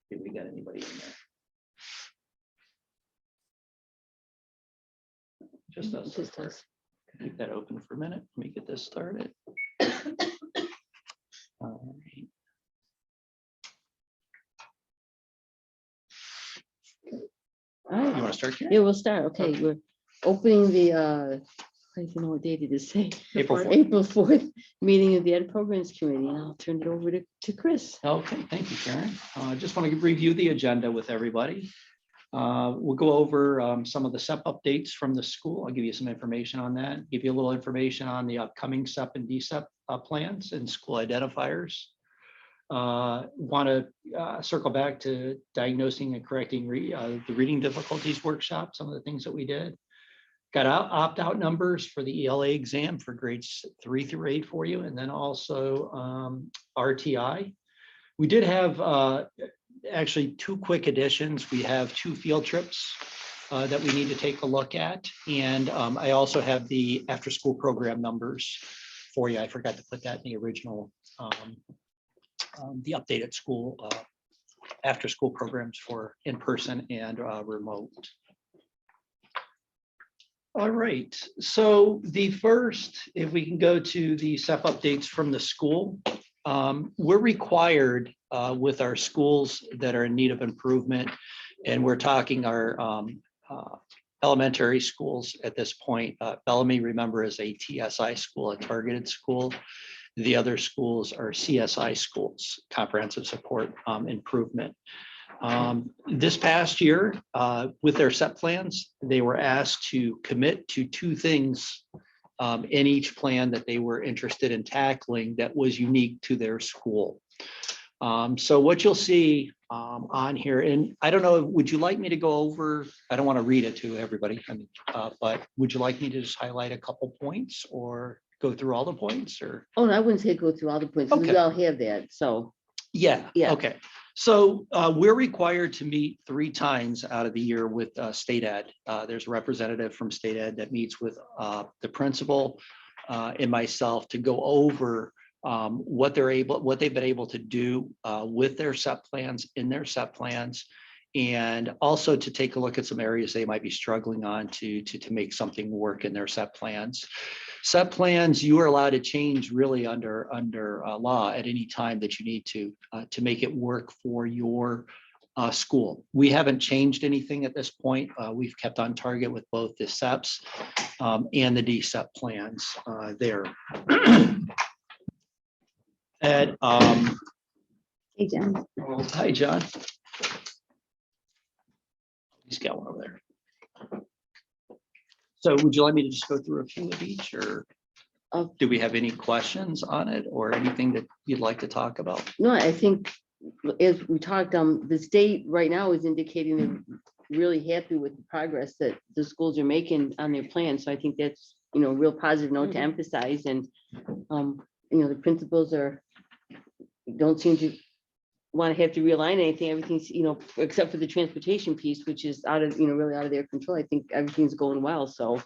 Did we got anybody in there? Just us. Just us. Keep that open for a minute. Let me get this started. All right. All right. You want to start here? Yeah, we'll start. Okay, we're opening the, I don't even know what date it is, say. April 4th. April 4th meeting of the Ed Programs Committee, and I'll turn it over to Chris. Okay, thank you, Karen. I just want to review the agenda with everybody. We'll go over some of the SEP updates from the school. I'll give you some information on that, give you a little information on the upcoming SEP and DSEP plans and school identifiers. Want to circle back to diagnosing and correcting the reading difficulties workshop, some of the things that we did. Got opt-out numbers for the ELA exam for grades 3 through 8 for you, and then also RTI. We did have actually 2 quick additions. We have 2 field trips that we need to take a look at, and I also have the after-school program numbers for you. I forgot to put that in the original, the updated school after-school programs for in-person and remote. All right, so the first, if we can go to the SEP updates from the school, we're required with our schools that are in need of improvement, and we're talking our elementary schools at this point. Bellamy, remember, is a TSI school, a targeted school. The other schools are CSI schools, comprehensive support improvement. This past year, with their SEP plans, they were asked to commit to 2 things in each plan that they were interested in tackling that was unique to their school. So what you'll see on here, and I don't know, would you like me to go over, I don't want to read it to everybody, but would you like me to just highlight a couple points or go through all the points, or? Oh, no, I wouldn't say go through all the points, because we Okay. all have that, so. Yeah. Yeah. Okay. So we're required to meet 3 times out of the year with state ed. There's a representative from state ed that meets with the principal and myself to go over what they've been able to do with their SEP plans, in their SEP plans, and also to take a look at some areas they might be struggling on to make something work in their SEP plans. SEP plans, you are allowed to change really under law at any time that you need to make it work for your school. We haven't changed anything at this point. We've kept on target with both the SEPs and the DSEP plans there. Ed, Hey, John. hi, John. He's got one over there. So would you like me to just go through a few of each, or do we have any questions on it or anything that you'd like to talk about? No, I think as we talked, the state right now is indicating they're really happy with the progress that the schools are making on their plan. So I think that's, a real positive note to emphasize. And, the principals don't seem to want to have to realign anything. Everything's, except for the transportation piece, which is out of, really out of their control. I think everything's going well. So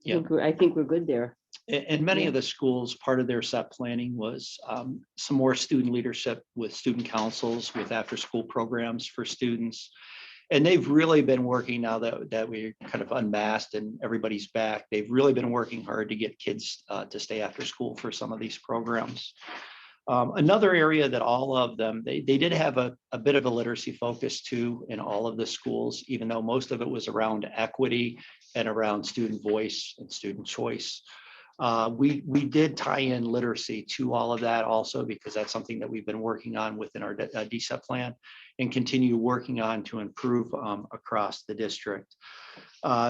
Yeah. I think we're good there. And many of the schools, part of their SEP planning was some more student leadership with student councils, with after-school programs for students. And they've really been working, now that we're kind of unmasked and everybody's back, they've really been working hard to get kids to stay after school for some of these programs. Another area that all of them, they did have a bit of a literacy focus too in all of the schools, even though most of it was around equity and around student voice and student choice. We did tie in literacy to all of that also, because that's something that we've been working on within our DSEP plan and continue working on to improve across the district.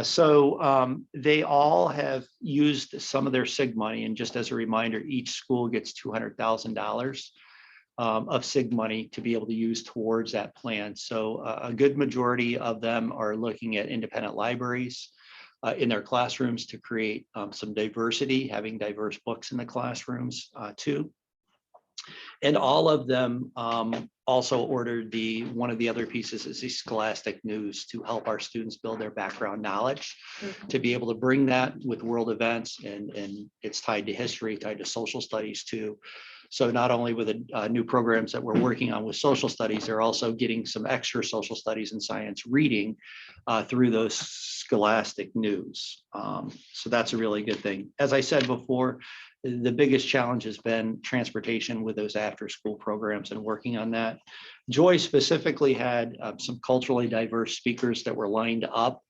So they all have used some of their SIG money, and just as a reminder, each school gets $200,000 of SIG money to be able to use towards that plan. So a good majority of them are looking at independent libraries in their classrooms to create some diversity, having diverse books in the classrooms too. And all of them also ordered one of the other pieces is the Scholastic News to help our students build their background knowledge, to be able to bring that with world events, and it's tied to history, tied to social studies too. So not only with the new programs that we're working on with social studies, they're also getting some extra social studies and science reading through those scholastic news. So that's a really good thing. As I said before, the biggest challenge has been transportation with those after school programs and working on that. Joy specifically had some culturally diverse speakers that were lined up.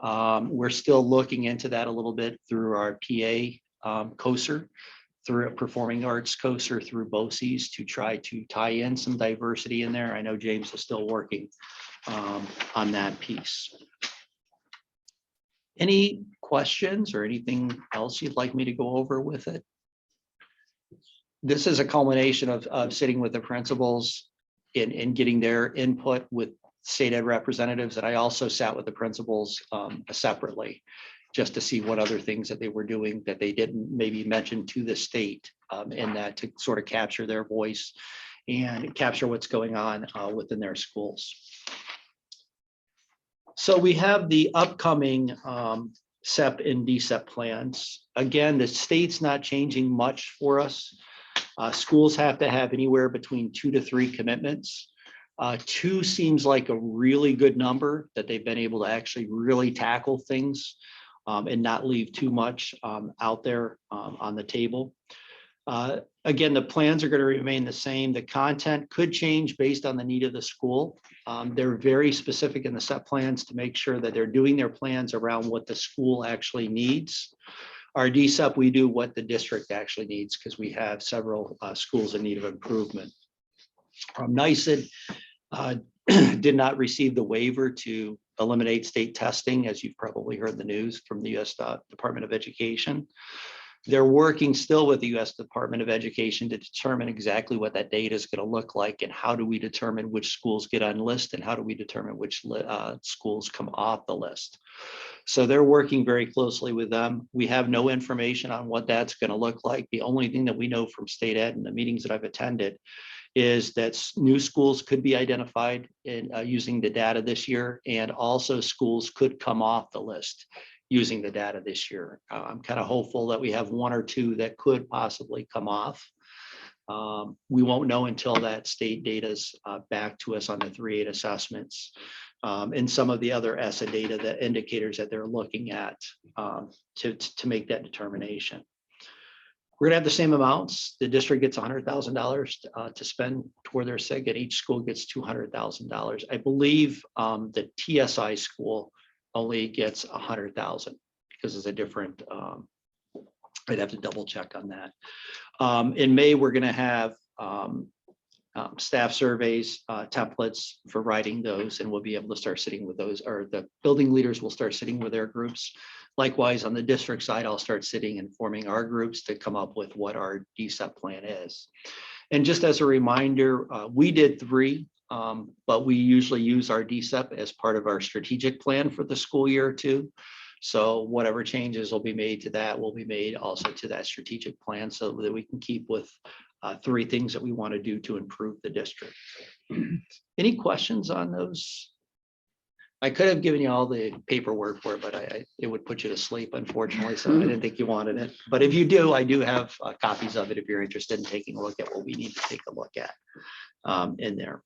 We're still looking into that a little bit through our PA COSER, through a performing arts COSER through BOCES to try to tie in some diversity in there. I know James is still working on that piece. Any questions or anything else you'd like me to go over with it? This is a culmination of sitting with the principals and getting their input with state ed representatives. And I also sat with the principals separately just to see what other things that they were doing that they didn't maybe mention to the state, and that to sort of capture their voice and capture what's going on within their schools. So we have the upcoming SEP and DSEP plans. Again, the state's not changing much for us. Schools have to have anywhere between 2 to 3 commitments. 2 seems like a really good number that they've been able to actually really tackle things and not leave too much out there on the table. Again, the plans are going to remain the same. The content could change based on the need of the school. They're very specific in the SEP plans to make sure that they're doing their plans around what the school actually needs. Our DSEP, we do what the district actually needs because we have several schools in need of improvement. NICED did not receive the waiver to eliminate state testing, as you've probably heard the news from the U.S. Department of Education. They're working still with the U.S. Department of Education to determine exactly what that data is going to look like and how do we determine which schools get on list and how do we determine which schools come off the list. So they're working very closely with them. We have no information on what that's going to look like. The only thing that we know from state ed and the meetings that I've attended is that new schools could be identified in using the data this year, and also schools could come off the list using the data this year. I'm kind of hopeful that we have 1 or 2 that could possibly come off. We won't know until that state data's back to us on the 3.8 assessments and some of the other ESSA data, the indicators that they're looking at to make that determination. We're gonna have the same amounts. The district gets $100,000 to spend toward their SIG, and each school gets $200,000. I believe the TSI school only gets 100,000 because it's a different, I'd have to double check on that. In May, we're gonna have staff surveys, templates for writing those, and we'll be able to start sitting with those, or the building leaders will start sitting with their groups. Likewise, on the district side, I'll start sitting and forming our groups to come up with what our DSEP plan is. And just as a reminder, we did 3, but we usually use our DSEP as part of our strategic plan for the school year too. So whatever changes will be made to that will be made also to that strategic plan so that we can keep with 3 things that we want to do to improve the district. Any questions on those? I could have given you all the paperwork for it, but it would put you to sleep, unfortunately, so I didn't think you wanted it. But if you do, I do have copies of it if you're interested in taking a look at what we need to take a look at in there.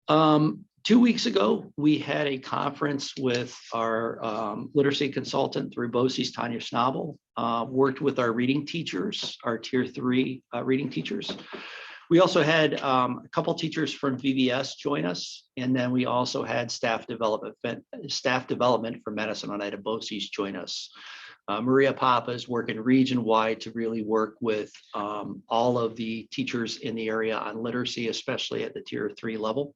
2 weeks ago, we had a conference with our literacy consultant through BOCES, Tanya Schnabel, worked with our reading teachers, our tier 3 reading teachers. We also had a couple teachers from VBS join us, and then we also had staff development for Medicine on Ed at BOCES join us. Maria Papa is working region-wide to really work with all of the teachers in the area on literacy, especially at the tier 3 level.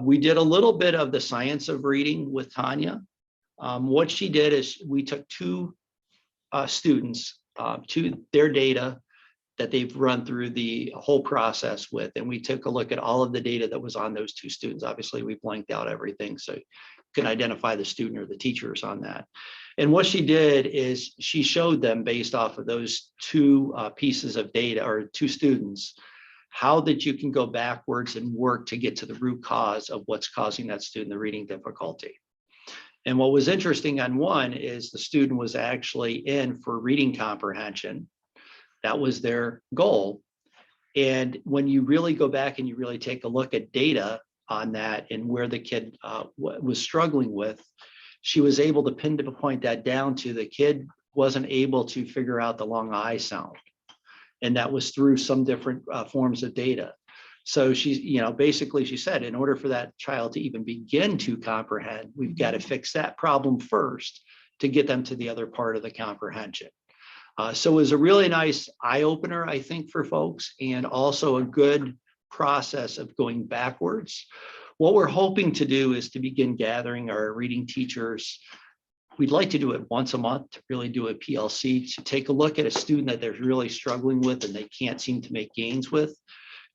We did a little bit of the science of reading with Tanya. What she did is we took 2 students to their data that they've run through the whole process with, and we took a look at all of the data that was on those 2 students. Obviously, we blanked out everything, so you can identify the student or the teachers on that. And what she did is she showed them, based off of those 2 pieces of data, or 2 students, how that you can go backwards and work to get to the root cause of what's causing that student the reading difficulty. And what was interesting on one is the student was actually in for reading comprehension, That was their goal. And when you really go back and you really take a look at data on that and where the kid was struggling with, she was able to pinpoint that down to the kid wasn't able to figure out the long I sound. And that was through some different forms of data. So she's, basically she said, in order for that child to even begin to comprehend, we've got to fix that problem first to get them to the other part of the comprehension. So it was a really nice eye opener, I think, for folks, and also a good process of going backwards. What we're hoping to do is to begin gathering our reading teachers. We'd like to do it once a month to really do a PLC, to take a look at a student that they're really struggling with and they can't seem to make gains with,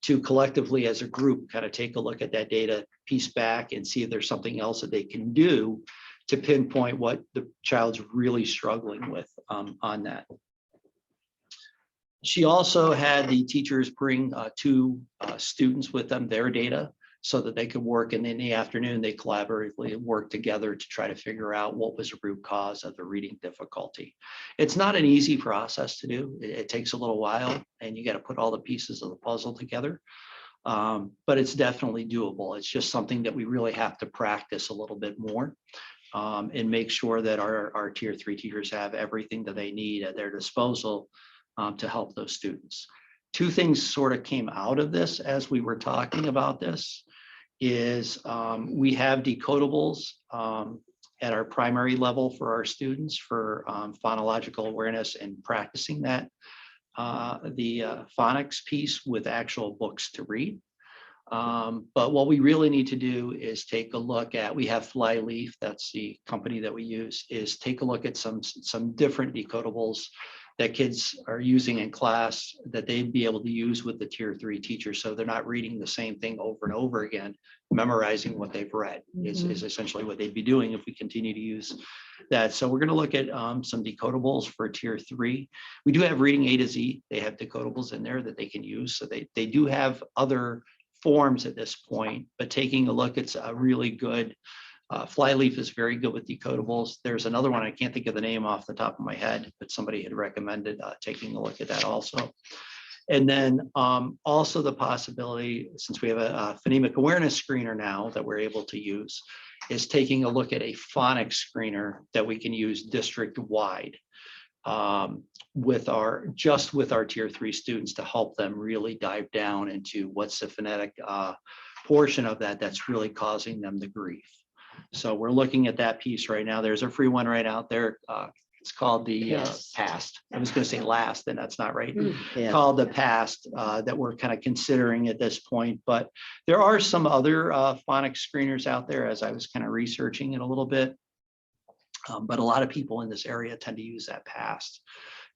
to collectively as a group kind of take a look at that data, piece back and see if there's something else that they can do to pinpoint what the child's really struggling with on that. She also had the teachers bring two students with them, their data, so that they could work, and in the afternoon they collaboratively work together to try to figure out what was the root cause of the reading difficulty. It's not an easy process to do. It takes a little while and you got to put all the pieces of the puzzle together, but it's definitely doable. It's just something that we really have to practice a little bit more and make sure that our tier 3 teachers have everything that they need at their disposal to help those students. Two things sort of came out of this as we were talking about this is we have decodables at our primary level for our students for phonological awareness and practicing that, the phonics piece with actual books to read. But what we really need to do is take a look at, we have Flyleaf, that's the company that we use, is take a look at some different decodables that kids are using in class that they'd be able to use with the tier 3 teachers. So they're not reading the same thing over and over again, memorizing what they've read is essentially what they'd be doing if we continue to use that. So we're gonna look at some decodables for tier 3. We do have reading A to Z. They have decodables in there that they can use. So they do have other forms at this point, but taking a look, it's a really good, Flyleaf is very good with decodables. There's another one, I can't think of the name off the top of my head, but somebody had recommended taking a look at that also. And then also the possibility, since we have a phonemic awareness screener now that we're able to use, is taking a look at a phonics screener that we can use district-wide with our tier 3 students to help them really dive down into what's the phonetic portion of that that's really causing them the grief. So we're looking at that piece right now. There's a free one right out there. It's called the PAST. I was going to say last, and that's not right. Called the PAST that we're kind of considering at this point. But there are some other phonics screeners out there as I was kind of researching it a little bit. But a lot of people in this area tend to use that PAST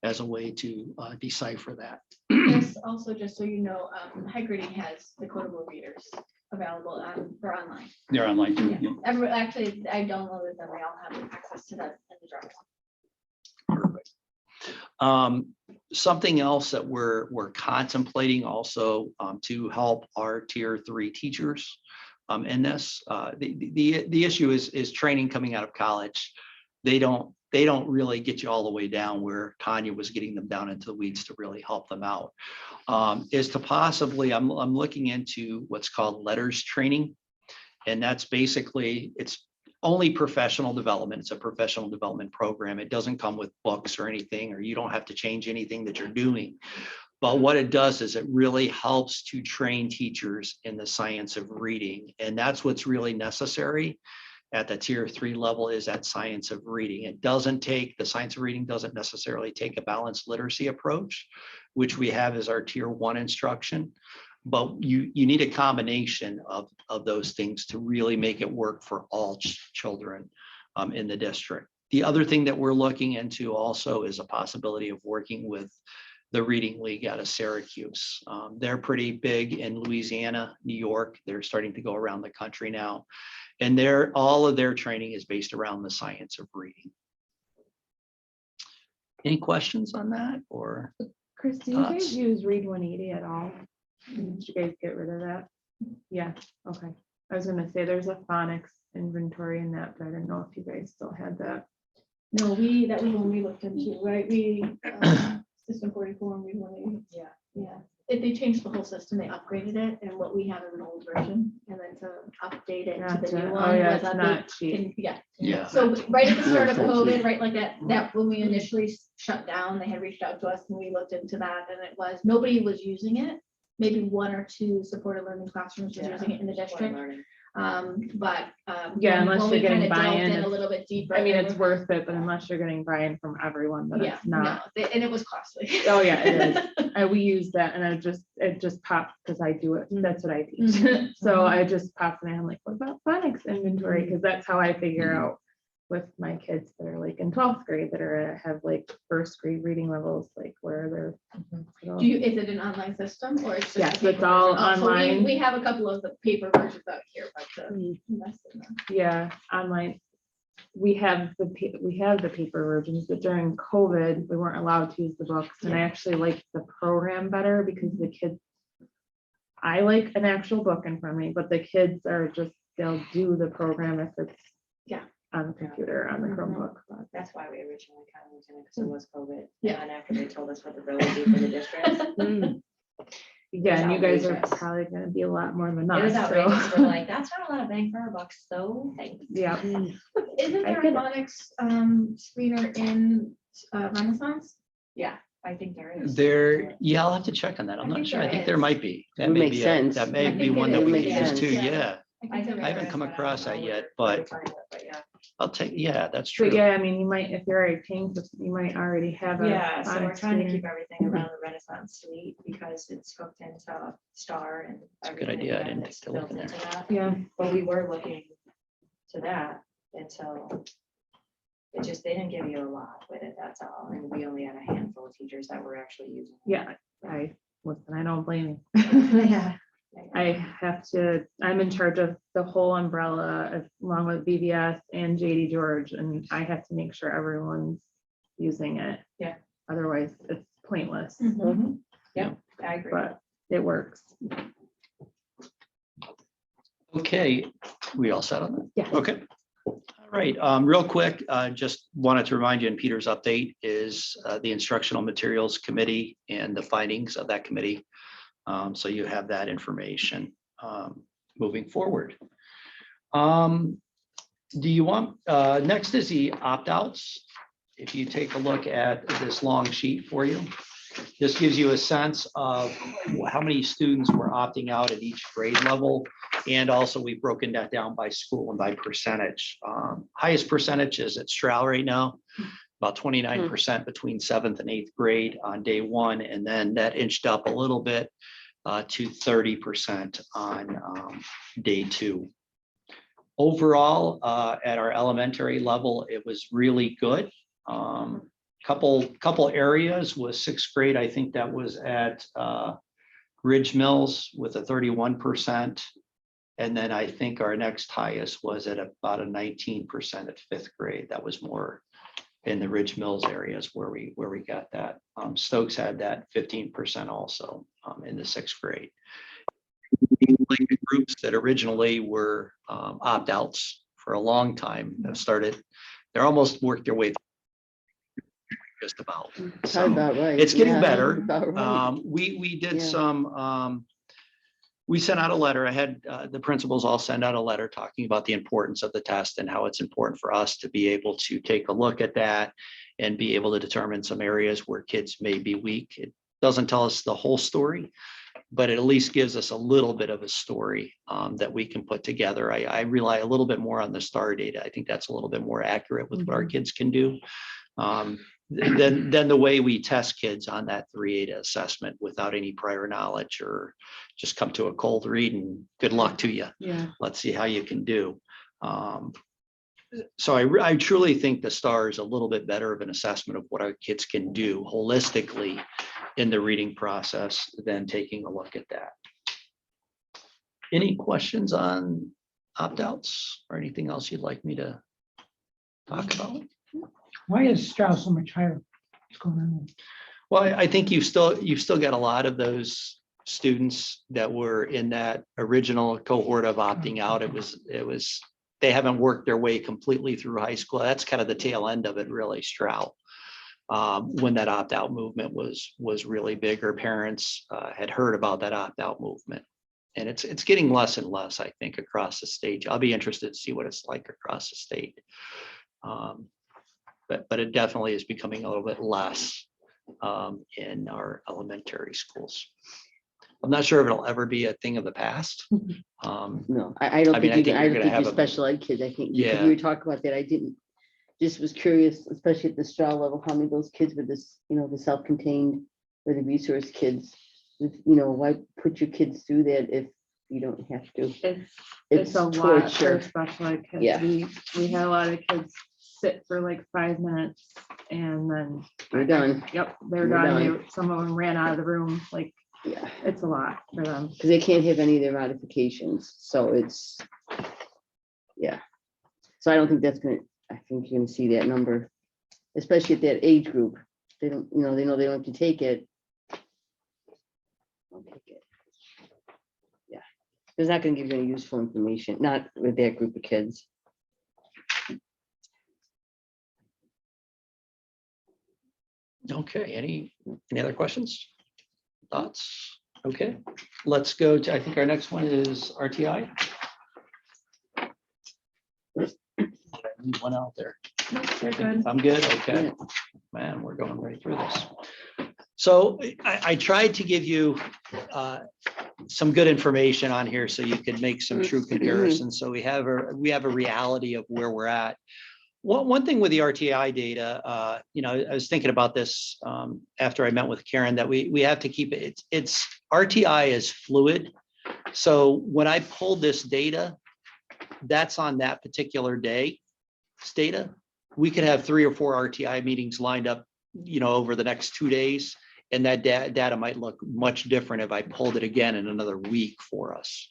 as a way to decipher that. Yes, also, just so you know, high grading has decodable readers available for online. They're online too. Yeah. Actually, I downloaded them. We all have access to that in the drive. Perfect. Something else that we're contemplating also to help our tier 3 teachers in this. The issue is training coming out of college. They don't really get you all the way down where Tanya was getting them down into the weeds to really help them out. Is to possibly, I'm looking into what's called letters training. And that's basically, it's only professional development. It's a professional development program. It doesn't come with books or anything, or you don't have to change anything that you're doing. But what it does is it really helps to train teachers in the science of reading. And that's what's really necessary at the tier 3 level, is that science of reading. It doesn't take, the science of reading doesn't necessarily take a balanced literacy approach, which we have as our tier 1 instruction. But you need a combination of those things to really make it work for all children in the district. The other thing that we're looking into also is a possibility of working with the Reading League out of Syracuse. They're pretty big in Louisiana, New York. They're starting to go around the country now. And all of their training is based around the science of reading. Any questions on that, or? Chris, do you guys use Read 180 at all? Did you guys get rid of that? Yeah, okay. I was gonna say there's a phonics inventory in that, but I didn't know if you guys still had that. No, that was when we looked into, right? We System 44 and Read 180. Yeah. Yeah. If they changed the whole system, they upgraded it, and what we have is an old version, and then to update it to the Gotcha. new Oh, one. yeah, was it's a not big- cheap. Yeah. Yeah. So right at the start of Yeah, it's not COVID, cheap. right, like that when we initially shut down, they had reached out to us and we looked into that, and it was, nobody was using it. Maybe 1 or 2 supported learning classrooms was using it in the district. But Yeah, unless when you're we getting kinda delved buy-in, in a it's- little bit deeper. I mean, there it's were- worth it, but unless you're getting buy-in from everyone, then Yeah, it's not. no, and it was costly. Oh, yeah, it is. We use that and it just popped because I do it. That's what I teach. So I just popped and I'm like, what about phonics inventory? Because that's how I figure out with my kids that are like in 12th grade that are have like first grade reading levels, like where they're. you know, Do you, is it an online system or it's just? Yes, a it's paper all version? Oh, so online. We have a couple of the paper versions out here, but invest in them. Yeah, online. We have the paper versions, but during COVID, we weren't allowed to use the books. And I actually liked the program better because the kids, I like an actual book in front of me, but the kids are just, they'll do the program if it's Yeah. on the computer, on the Chromebook. but- That's why we originally kind of was in it, because it was COVID. Yeah. And then after they told us what the bill would be for the district. Yeah, and you guys are outrageous. probably gonna be a lot more than It was us, outrageous. so. We're like, that's not a lot of bang for our buck, so thanks. Yeah, Isn't I there a get it. phonics screener in Renaissance? Yeah, I think there is. Yeah, I'll have to check on that. I'm I not think sure. I there think there is. might be. That Would may make be sense. that may I be think one it that we makes could use sense. too. Yeah. Yeah, I think I haven't there come is, but across I that don't know yet, where to but find it, but yeah. I'll take, yeah, that's so true. yeah, I mean, you might, if you're already paying, you might already have a. Yeah, so we're phonics trying to screener. keep everything around the Renaissance suite because it's hooked into Star and. It's a good everything idea. I that didn't is take a look built in there. into that. Yeah, But we were looking to that until it just, they didn't give you a lot with it, that's all. And we only had a handful of teachers that were actually using. it. yeah, listen, I don't blame you. Yeah. I'm in charge of the whole umbrella along with BVS and JD George, and I have to make sure everyone's using it. Yeah. Otherwise, it's pointless, Yeah, I agree. but it works. Okay, we all set on that? Yeah. Okay. All right, real quick, just wanted to remind you in Peter's update is the Instructional Materials Committee and the findings of that committee. So you have that information moving forward. Do you want, next is the opt-outs. If you take a look at this long sheet for you, this gives you a sense of how many students were opting out at each grade level. And also we've broken that down by school and by percentage. Highest percentage is at Stroud right now, about 29% between 7th and 8th grade on day one. And then that inched up a little bit to 30% on day two. Overall, at our elementary level, it was really good. Couple areas was 6th grade. I think that was at Ridge Mills with a 31%. And then I think our next highest was at about a 19% at 5th grade. That was more in the Ridge Mills areas where we got that. Stokes had that 15% also in the 6th grade. The groups that originally were opt-outs for a long time have started, they're almost worked their way through just about. Probably So about right. it's getting Yeah, better. about right. We did Yeah. some, we sent out a letter. I had the principals all send out a letter talking about the importance of the test and how it's important for us to be able to take a look at that and be able to determine some areas where kids may be weak. It doesn't tell us the whole story, but it at least gives us a little bit of a story that we can put together. I rely a little bit more on the STAR data. I think that's a little bit more accurate with what our kids can do. Than the way we test kids on that 3-ADA assessment without any prior knowledge or just come to a cold read and good luck to you. Yeah. Let's see how you can do. So I truly think the STAR is a little bit better of an assessment of what our kids can do holistically in the reading process than taking a look at that. Any questions on opt-outs or anything else you'd like me to talk about? Why is Stroud so much higher? What's going on? Well, I think you've still got a lot of those students that were in that original cohort of opting out. It was they haven't worked their way completely through high school. That's kind of the tail end of it, really, Stroud. when that opt-out movement was really big, or parents had heard about that opt-out movement. And it's getting less and less, I think, across the state. I'll be interested to see what it's like across the state. But it definitely is becoming a little bit less in our elementary schools. I'm not sure if it'll ever be a thing of the past. No, I don't I mean, think, I think I you're don't gonna think have your a- special ed kids, I think, Yeah. you were talking about that, I didn't, just was curious, especially at the straw level, how many of those kids with this, the self-contained or the resource kids, why put your kids through that if you don't have to? It's a lot for torture. special ed kids. Yeah. We had a lot of kids sit for like 5 minutes and then. We're done. Yep, they're We're done. done. Some of them ran out of the room, like, Yeah, it's a lot for them. because they can't have any of their modifications, so it's, yeah. So I don't think that's gonna, I think you're gonna see that number, especially at that age group. They don't, they know they don't have to take it. Don't take it. Yeah, it's not gonna give you any useful information, not with that group of kids. Okay, any other questions? Thoughts? Okay, let's go to, I think our next one is RTI. One out there. They're good. I'm good, okay. Man, we're going right through this. So I tried to give you some good information on here so you could make some true comparisons. So we have a reality of where we're at. One thing with the RTI data, I was thinking about this after I met with Karen, that we have to keep it, it's RTI is fluid. So when I pulled this data, that's on that particular day. Data, we could have 3 or 4 RTI meetings lined up, over the next 2 days, and that data might look much different if I pulled it again in another week for us.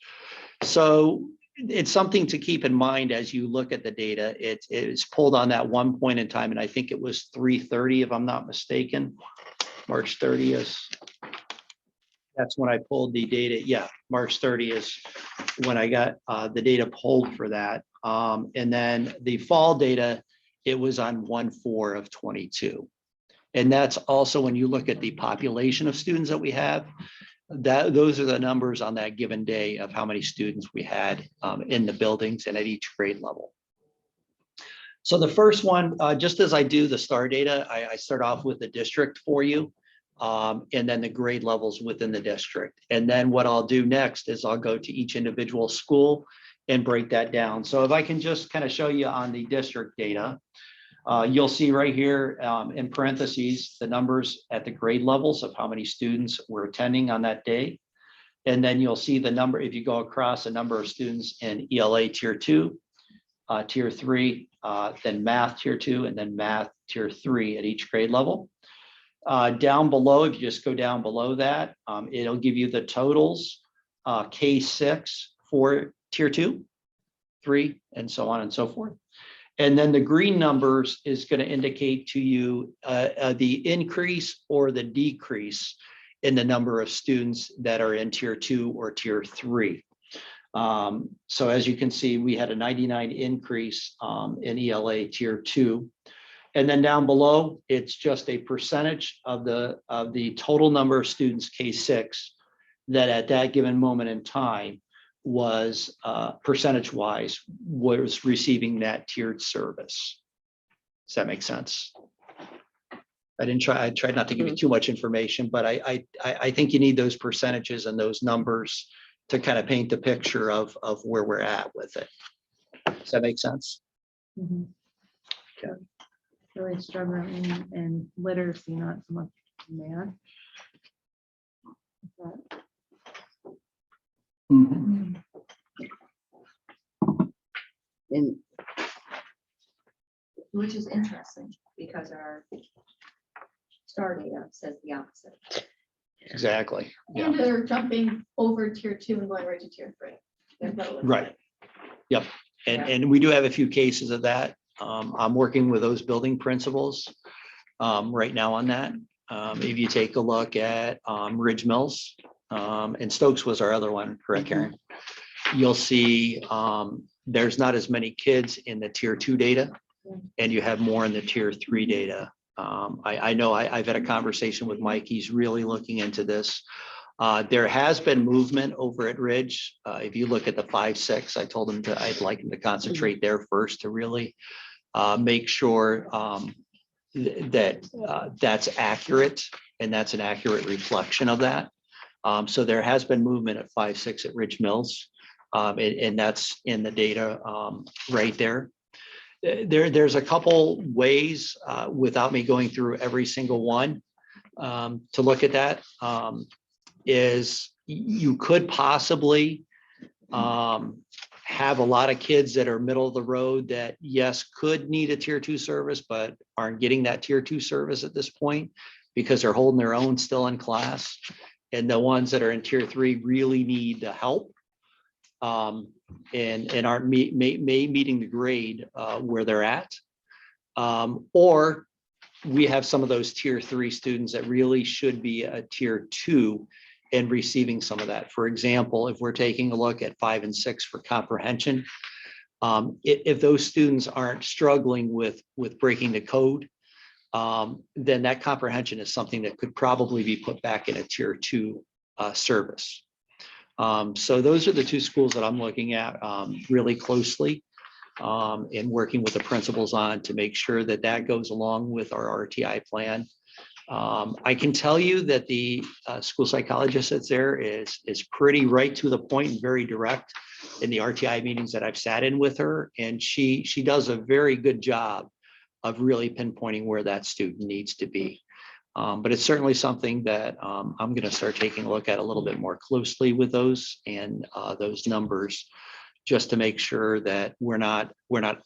So it's something to keep in mind as you look at the data. It's pulled on that one point in time, and I think it was 3:30, if I'm not mistaken, March 30th. That's when I pulled the data. Yeah, March 30th is when I got the data pulled for that. And then the fall data, it was on 1/4 of 22. And that's also when you look at the population of students that we have, those are the numbers on that given day of how many students we had in the buildings and at each grade level. So the first one, just as I do the STAR data, I start off with the district for you. And then the grade levels within the district. And then what I'll do next is I'll go to each individual school and break that down. So if I can just kind of show you on the district data, you'll see right here in parentheses, the numbers at the grade levels of how many students were attending on that day. And then you'll see the number, if you go across, the number of students in ELA tier 2, tier 3, then math tier 2, and then math tier 3 at each grade level. Down below, if you just go down below that, it'll give you the totals, K6 for tier 2, 3, and so on and so forth. And then the green numbers is going to indicate to you the increase or the decrease in the number of students that are in tier 2 or tier 3. So as you can see, we had a 99 increase in ELA tier 2. And then down below, it's just a percentage of the total number of students, K6, that at that given moment in time was percentage-wise was receiving that tiered service. Does that make sense? I tried not to give you too much information, but I think you need those percentages and those numbers to kind of paint the picture of where we're at with it. Does that make sense? Mhm. Okay. Really struggling in literacy, not so much math. But, And Which is interesting because our STAR data says the opposite. Exactly. Yeah. And they're jumping over tier 2 and going right to tier 3. That's what it looks Right. like. Yep. And we do have a few cases of that. I'm working with those building principals right now on that. If you take a look at Ridge Mills, and Stokes was our other one, correct, Karen? You'll see there's not as many kids in the tier 2 data, and you have more in the tier 3 data I know I've had a conversation with Mike. He's really looking into this. There has been movement over at Ridge. If you look at the 5-6, I told him I'd like him to concentrate there first to really make sure that that's accurate and that's an accurate reflection of that. So there has been movement at 5-6 at Ridge Mills, and that's in the data right there. There's a couple ways without me going through every single one to look at that. Is you could possibly have a lot of kids that are middle of the road that, yes, could need a tier 2 service, but aren't getting that tier 2 service at this point because they're holding their own still in class. And the ones that are in tier 3 really need the help and aren't meeting the grade where they're at. Or we have some of those tier 3 students that really should be a tier 2 and receiving some of that. For example, if we're taking a look at 5 and 6 for comprehension, if those students aren't struggling with breaking the code, then that comprehension is something that could probably be put back in a tier 2 service. So those are the 2 schools that I'm looking at really closely and working with the principals on to make sure that that goes along with our RTI plan. I can tell you that the school psychologist that's there is pretty right to the point and very direct in the RTI meetings that I've sat in with her. And she does a very good job of really pinpointing where that student needs to be. But it's certainly something that I'm going to start taking a look at a little bit more closely with those and those numbers, just to make sure that we're not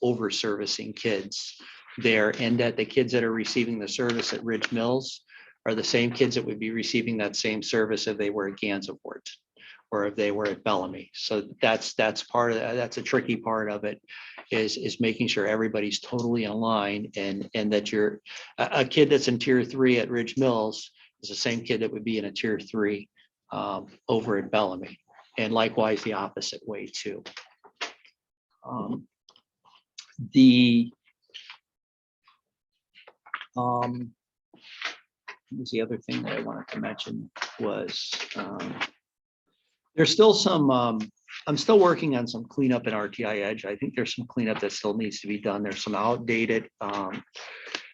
over servicing kids there, and that the kids that are receiving the service at Ridge Mills are the same kids that would be receiving that same service if they were at Gansevoort or if they were at Bellamy. So that's part of that. That's a tricky part of it, is making sure everybody's totally in line, and that you're a kid that's in tier 3 at Ridge Mills is the same kid that would be in a tier 3 over at Bellamy, and likewise the opposite way too. What was the other thing that I wanted to mention was there's still some, I'm still working on some cleanup in RTI Edge. I think there's some cleanup that still needs to be done. There's some outdated,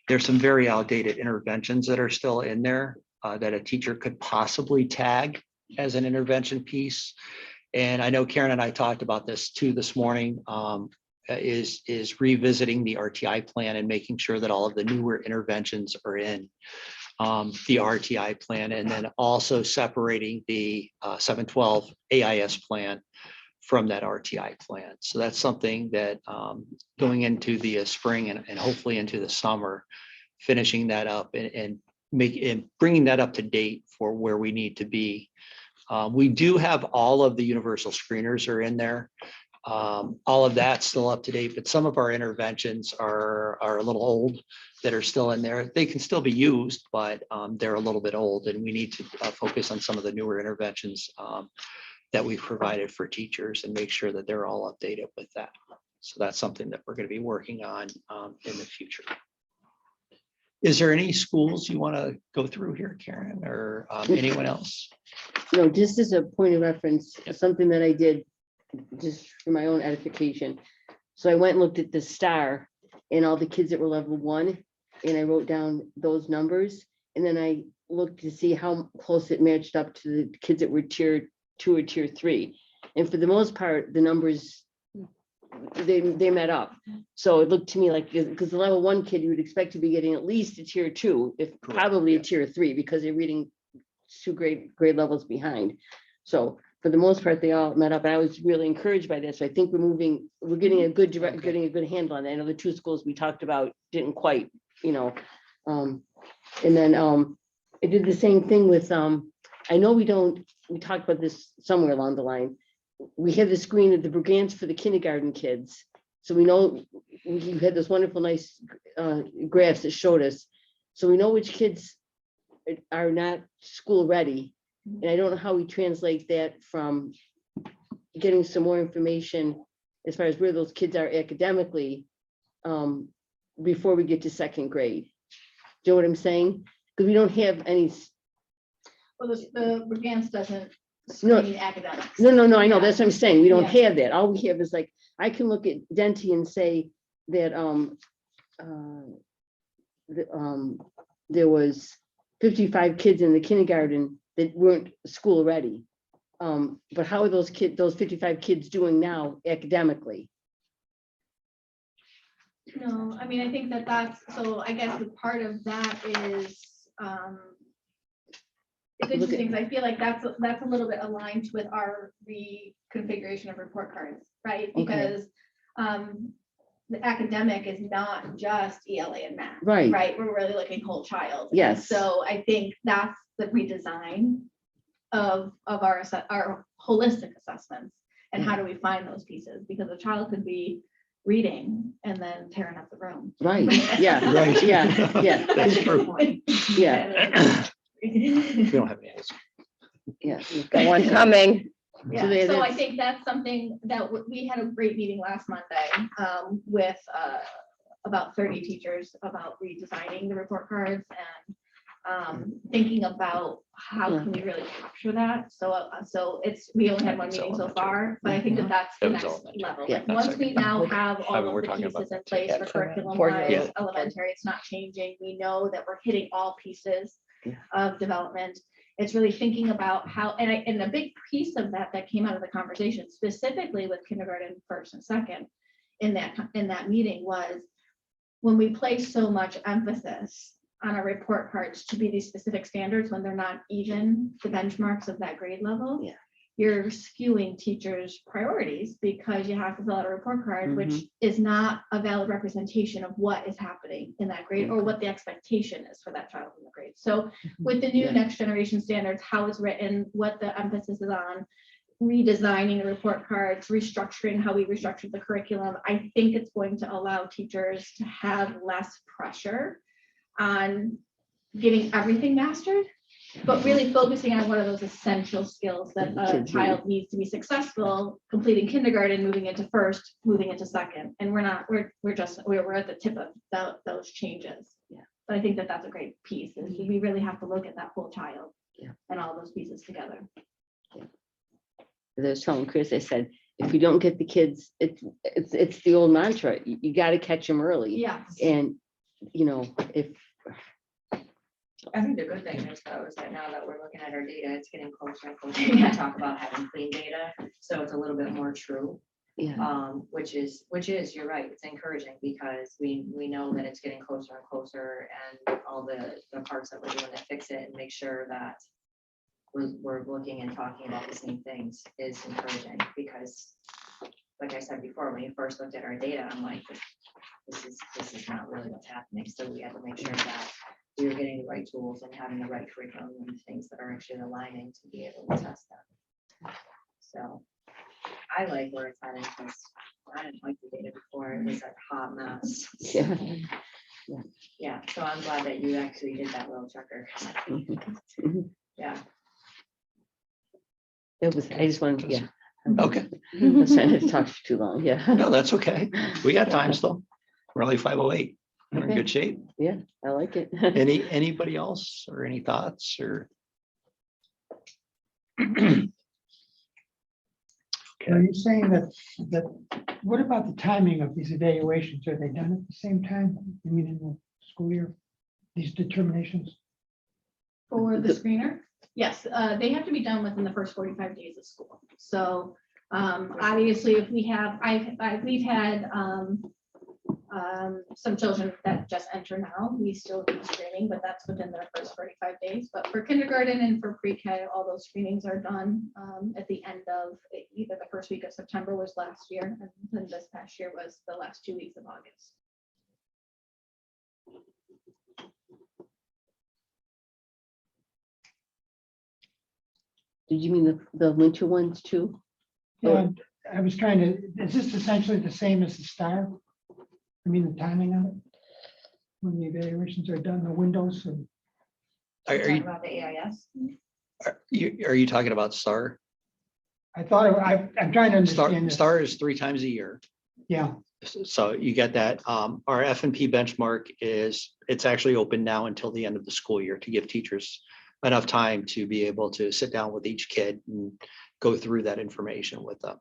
there's some very outdated interventions that are still in there that a teacher could possibly tag as an intervention piece. And I know Karen and I talked about this too this morning, is revisiting the RTI plan and making sure that all of the newer interventions are in the RTI plan, and then also separating the 712 AIS plan from that RTI plan. So that's something that going into the spring and hopefully into the summer, finishing that up and bringing that up to date for where we need to be. We do have all of the universal screeners are in there. All of that's still up to date, but some of our interventions are a little old that are still in there. They can still be used, but they're a little bit old, and we need to focus on some of the newer interventions that we've provided for teachers and make sure that they're all updated with that. So that's something that we're going to be working on in the future. Is there any schools you want to go through here, Karen, or anyone else? No, just as a point of reference, something that I did just for my own edification. So I went and looked at the STAR and all the kids that were level 1, and I wrote down those numbers. And then I looked to see how close it matched up to the kids that were tier 2 or tier 3. And for the most part, the numbers, they met up. So it looked to me like, because the level 1 kid you would expect to be getting at least a tier 2, if probably a tier 3, because they're reading 2 grade levels behind. So for the most part, they all met up. And I was really encouraged by this. So I think we're getting a good getting a good handle on that. I know the 2 schools we talked about didn't quite, and then I did the same thing with, I know we talked about this somewhere along the line. We had the screen of the Brugans for the kindergarten kids. So we know you had this wonderful, nice graphs that showed us. So we know which kids are not school ready. And I don't know how we translate that from getting some more information as far as where those kids are academically before we get to 2nd grade. Do you know what I'm saying? Because we don't have any, Well, the advanced doesn't No. screen academics. no, I know, Yeah. that's what I'm saying. We don't Yeah. have that. All we have is like, I can look at Denti and say that, there was 55 kids in the kindergarten that weren't school ready. But how are those 55 kids doing now academically? No, I mean, I think that's, so I guess the part of that is, it's Look at- interesting, because I feel like that's a little bit aligned with our reconfiguration of report cards, right? Okay. Because, the academic is not just ELA and math. Right. Right, we're really looking whole child. And Yes. So I think that's the redesign of our holistic assessments. And how do we find those pieces? Because a child could be reading and then tearing up the room. Right, yeah, Right. yeah. That's true. Yeah. We don't have any. Yeah, we've got one coming. Yeah, they- so I that's- think that's something that we had a great meeting last Monday with about 30 teachers about redesigning the report cards and thinking about how can we really capture that. So we only had one It's meeting so elementary. far, but I think that that's the That was next elementary. level. Yeah. Like, once we now have all mean, we're of the talking about pieces in that place for too. curriculum Yeah. wise, elementary, it's not changing. We know that we're hitting all pieces Yeah. of development. It's really thinking about how, and a big piece of that came out of the conversation, specifically with kindergarten first and second, in that meeting was, when we place so much emphasis on our report cards to be these specific standards, when they're not even the benchmarks of that grade level. Yeah. You're skewing teachers' priorities, because you have to fill out a report card, which is not a valid representation of what is happening in that grade or what the expectation is for that child in the grade. So with the new Yeah. next generation standards, how it's written, what the emphasis is on, redesigning the report cards, restructuring how we restructured the curriculum, I think it's going to allow teachers to have less pressure on getting everything mastered, but really focusing on what are those essential skills that a Kids need. child needs to be successful, completing kindergarten, moving into first, moving into second. And we're at the tip of those changes. Yeah. But I think that that's a great piece, is we really have to look at that whole child. Yeah. And all those pieces together. I was telling Chris, I said, if we don't get the kids, it's the old mantra, you got to catch them early. Yes. And, if, I think the good thing is though, is that now that we're looking at our data, it's getting closer and closer. Yeah. We talk about having clean data, so it's a little bit more true. yeah, Which is, you're right, it's encouraging, because we know that it's getting closer and closer, and all the parts that we're doing to fix it and make sure that we're looking and talking about the same things is encouraging, because like I said before, when you first looked at our data, I'm like, this is not really what's happening. So we had to make sure that we were getting the right tools and having the right curriculum and things that are actually aligning to be able to test them. So I like where it's heading, because I didn't like the data before. It was a hot mess. yeah. Yeah, so I'm glad that you actually did that little checker. Mhm. Yeah. It was, I just wanted, yeah. Okay, I was trying to talk too long, yeah. no, that's okay. We got time still. We're only 5:08. We're in Okay. good shape. Yeah, I like it. Anybody else or any thoughts or? Are you saying that, what about the timing of these evaluations? Are they done at the same time? I mean, in the school year, these determinations? For the screener, yes, they have to be done within the first 45 days of school. So obviously, if we've had some children that just enter now, we still do screening, but that's within their first 45 days. But for kindergarten and for pre-K, all those screenings are done at the end of either the first week of September was last year, and then this past year was the last 2 weeks of August. Did you mean the winter ones too? Yeah, I was trying to, is this essentially the same as the STAR? I mean, the timing of it? When the evaluations are done, the windows and, Are Talking you, about the AIS? are you talking about STAR? I thought, I'm trying to understand this. STAR is 3 times a year. Yeah, So you get that. Our F&P benchmark it's actually open now until the end of the school year to give teachers enough time to be able to sit down with each kid and go through that information with them.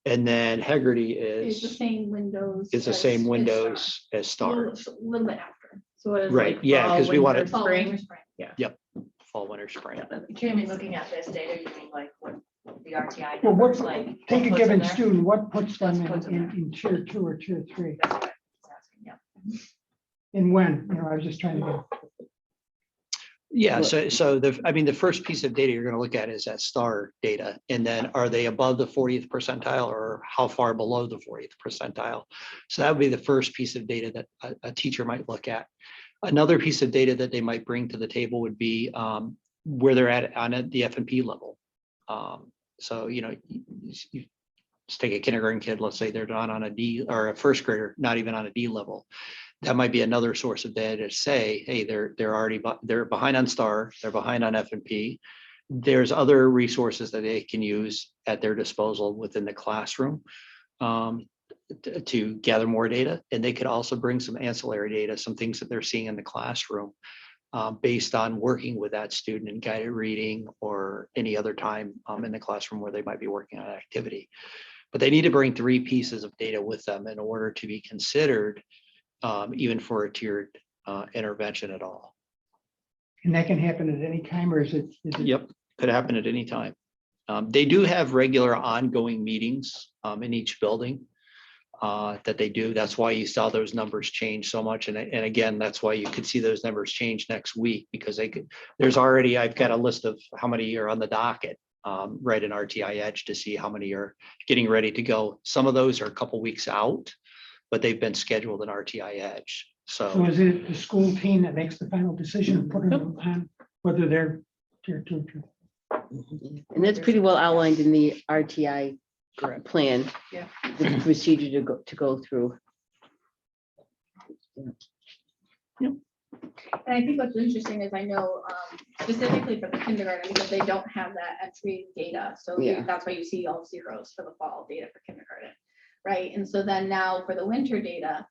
And then Heggerty It's the is same windows. the as- same as windows as Star. Star, A little bit after. So it is Right, like yeah, fall, 'cause we winter, wanted- Fall, winter, spring. spring. fall, winter, spring. Jamie, looking at this data, you mean like what the RTI Well, what, numbers, like? take what a puts given in there? student, what puts them What's in in tier 2 or tier 3? That's what I was asking, yeah. And when, I was just trying to get. Yeah, Well- so the first piece of data you're going to look at is that Star data, and then are they above the 40th percentile or how far below the 40th percentile? So that would be the first piece of data that a teacher might look at. Another piece of data that they might bring to the table would be where they're at on the F&P level. So, you just take a kindergarten kid, let's say they're not on a D, or a first grader, not even on a D level. That might be another source of data to say, hey, they're behind on Star, they're behind on F&P. There's other resources that they can use at their disposal within the classroom to gather more data. And they could also bring some ancillary data, some things that they're seeing in the classroom based on working with that student in guided reading or any other time in the classroom where they might be working on an activity. But they need to bring 3 pieces of data with them in order to be considered even for a tiered intervention at all. And that can happen at any time, or is it? Yep, could happen at any time. They do have regular ongoing meetings in each building that they do. That's why you saw those numbers change so much. And again, that's why you could see those numbers change next week, because I've got a list of how many are on the docket right in RTI Edge to see how many are getting ready to go. Some of those are a couple weeks out, but they've been scheduled in RTI Edge. So So is it the school team that makes the final decision of putting them on, whether they're tier 2 or tier? And that's pretty well outlined in the RTI plan. Yeah. The procedure to go through. And I think what's interesting is I know specifically for the kindergarten, because they don't have that entry data. So Yeah. that's why you see all zeros for the fall data for kindergarten. Right. And so then now for the winter data,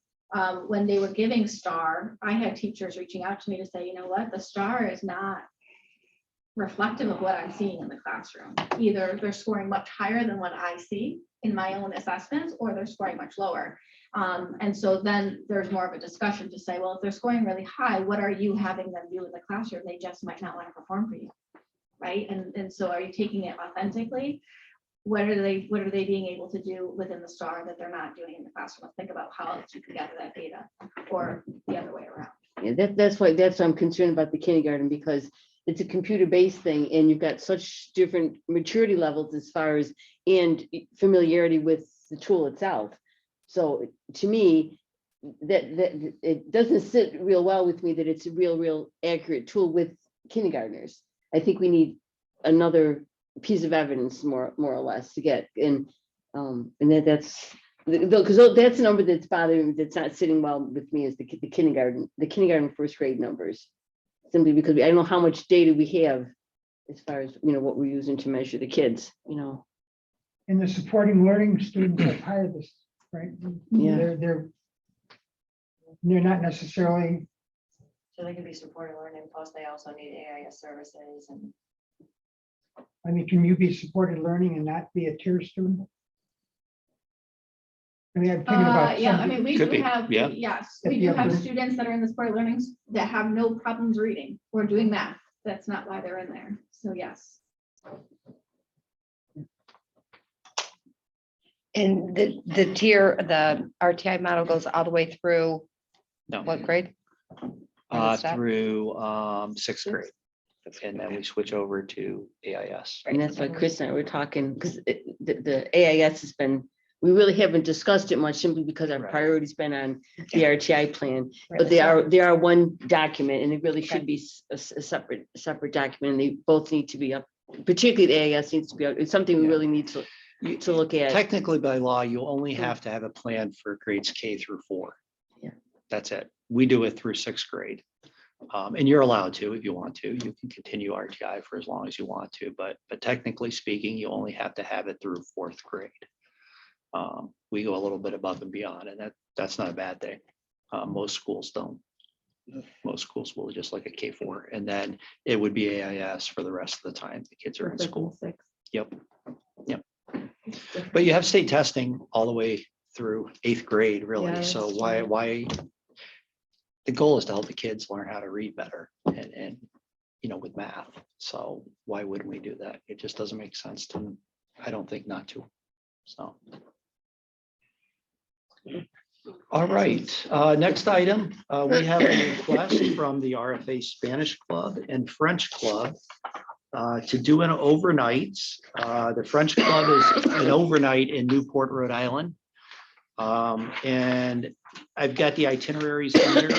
when they were giving Star, I had teachers reaching out to me to say, you know what, the Star is not reflective of what I'm seeing in the classroom. Either they're scoring much higher than what I see in my own assessments, or they're scoring much lower. And so then there's more of a discussion to say, well, if they're scoring really high, what are you having them do in the classroom? They just might not want to perform for you. Right. And so are you taking it authentically? What are they being able to do within the Star that they're not doing in the classroom? Let's think about how else you can gather that data, or the other way around. Yeah, that's why I'm concerned about the kindergarten, because it's a computer-based thing and you've got such different maturity levels as far as and familiarity with the tool itself. So to me, that it doesn't sit real well with me that it's a real accurate tool with kindergartners. I think we need another piece of evidence more or less to get and that's because that's a number that's bothering me, that's not sitting well with me, is the kindergarten first grade numbers, simply because I don't know how much data we have as far as what we're using to measure the kids. And the supporting learning students are part of this, right? Yeah. They're not necessarily. So they can be supported learning, plus they also need AIS services and. I mean, can you be supported learning and not be a tier student? I mean, I'm thinking about. Yeah, I mean, we Could do be, have, yeah. yes, If we you do have have to- students that are in the support learnings that have no problems reading or doing math. That's not why they're in there. So yes. And the tier, the RTI model goes all the way through no, what grade? Where does it stop? through 6th grade. And then we switch over to AIS. And that's why Chris and I were talking, because the AIS has been, we really haven't discussed it much, simply because our Right. priority's been on the RTI plan. But Right. they are one document, and it really should be a separate document, and they both need to be up, particularly the AIS needs to be up. It's something we Yeah. really need to look at. Technically, by law, you only have to have a plan for grades K through 4. Yeah. That's it. We do it through 6th grade. And you're allowed to, if you want to, you can continue RTI for as long as you want to, but technically speaking, you only have to have it through 4th grade. we go a little bit above and beyond, and that's not a bad thing. Most schools don't. Most schools will just look at K4, and then it would be AIS for the rest of the time the kids are in Fifth and school. sixth. Yep. But you have state testing all the way through 8th grade, Yeah, really. that's So true. why? The goal is to help the kids learn how to read better and with math. So why wouldn't we do that? It just doesn't make sense to me. I don't think not to. So. All right, next item, we have a request from the RFA Spanish Club and French Club to do an overnight. The French Club is an overnight in Newport, Rhode Island. And I've got the itineraries here.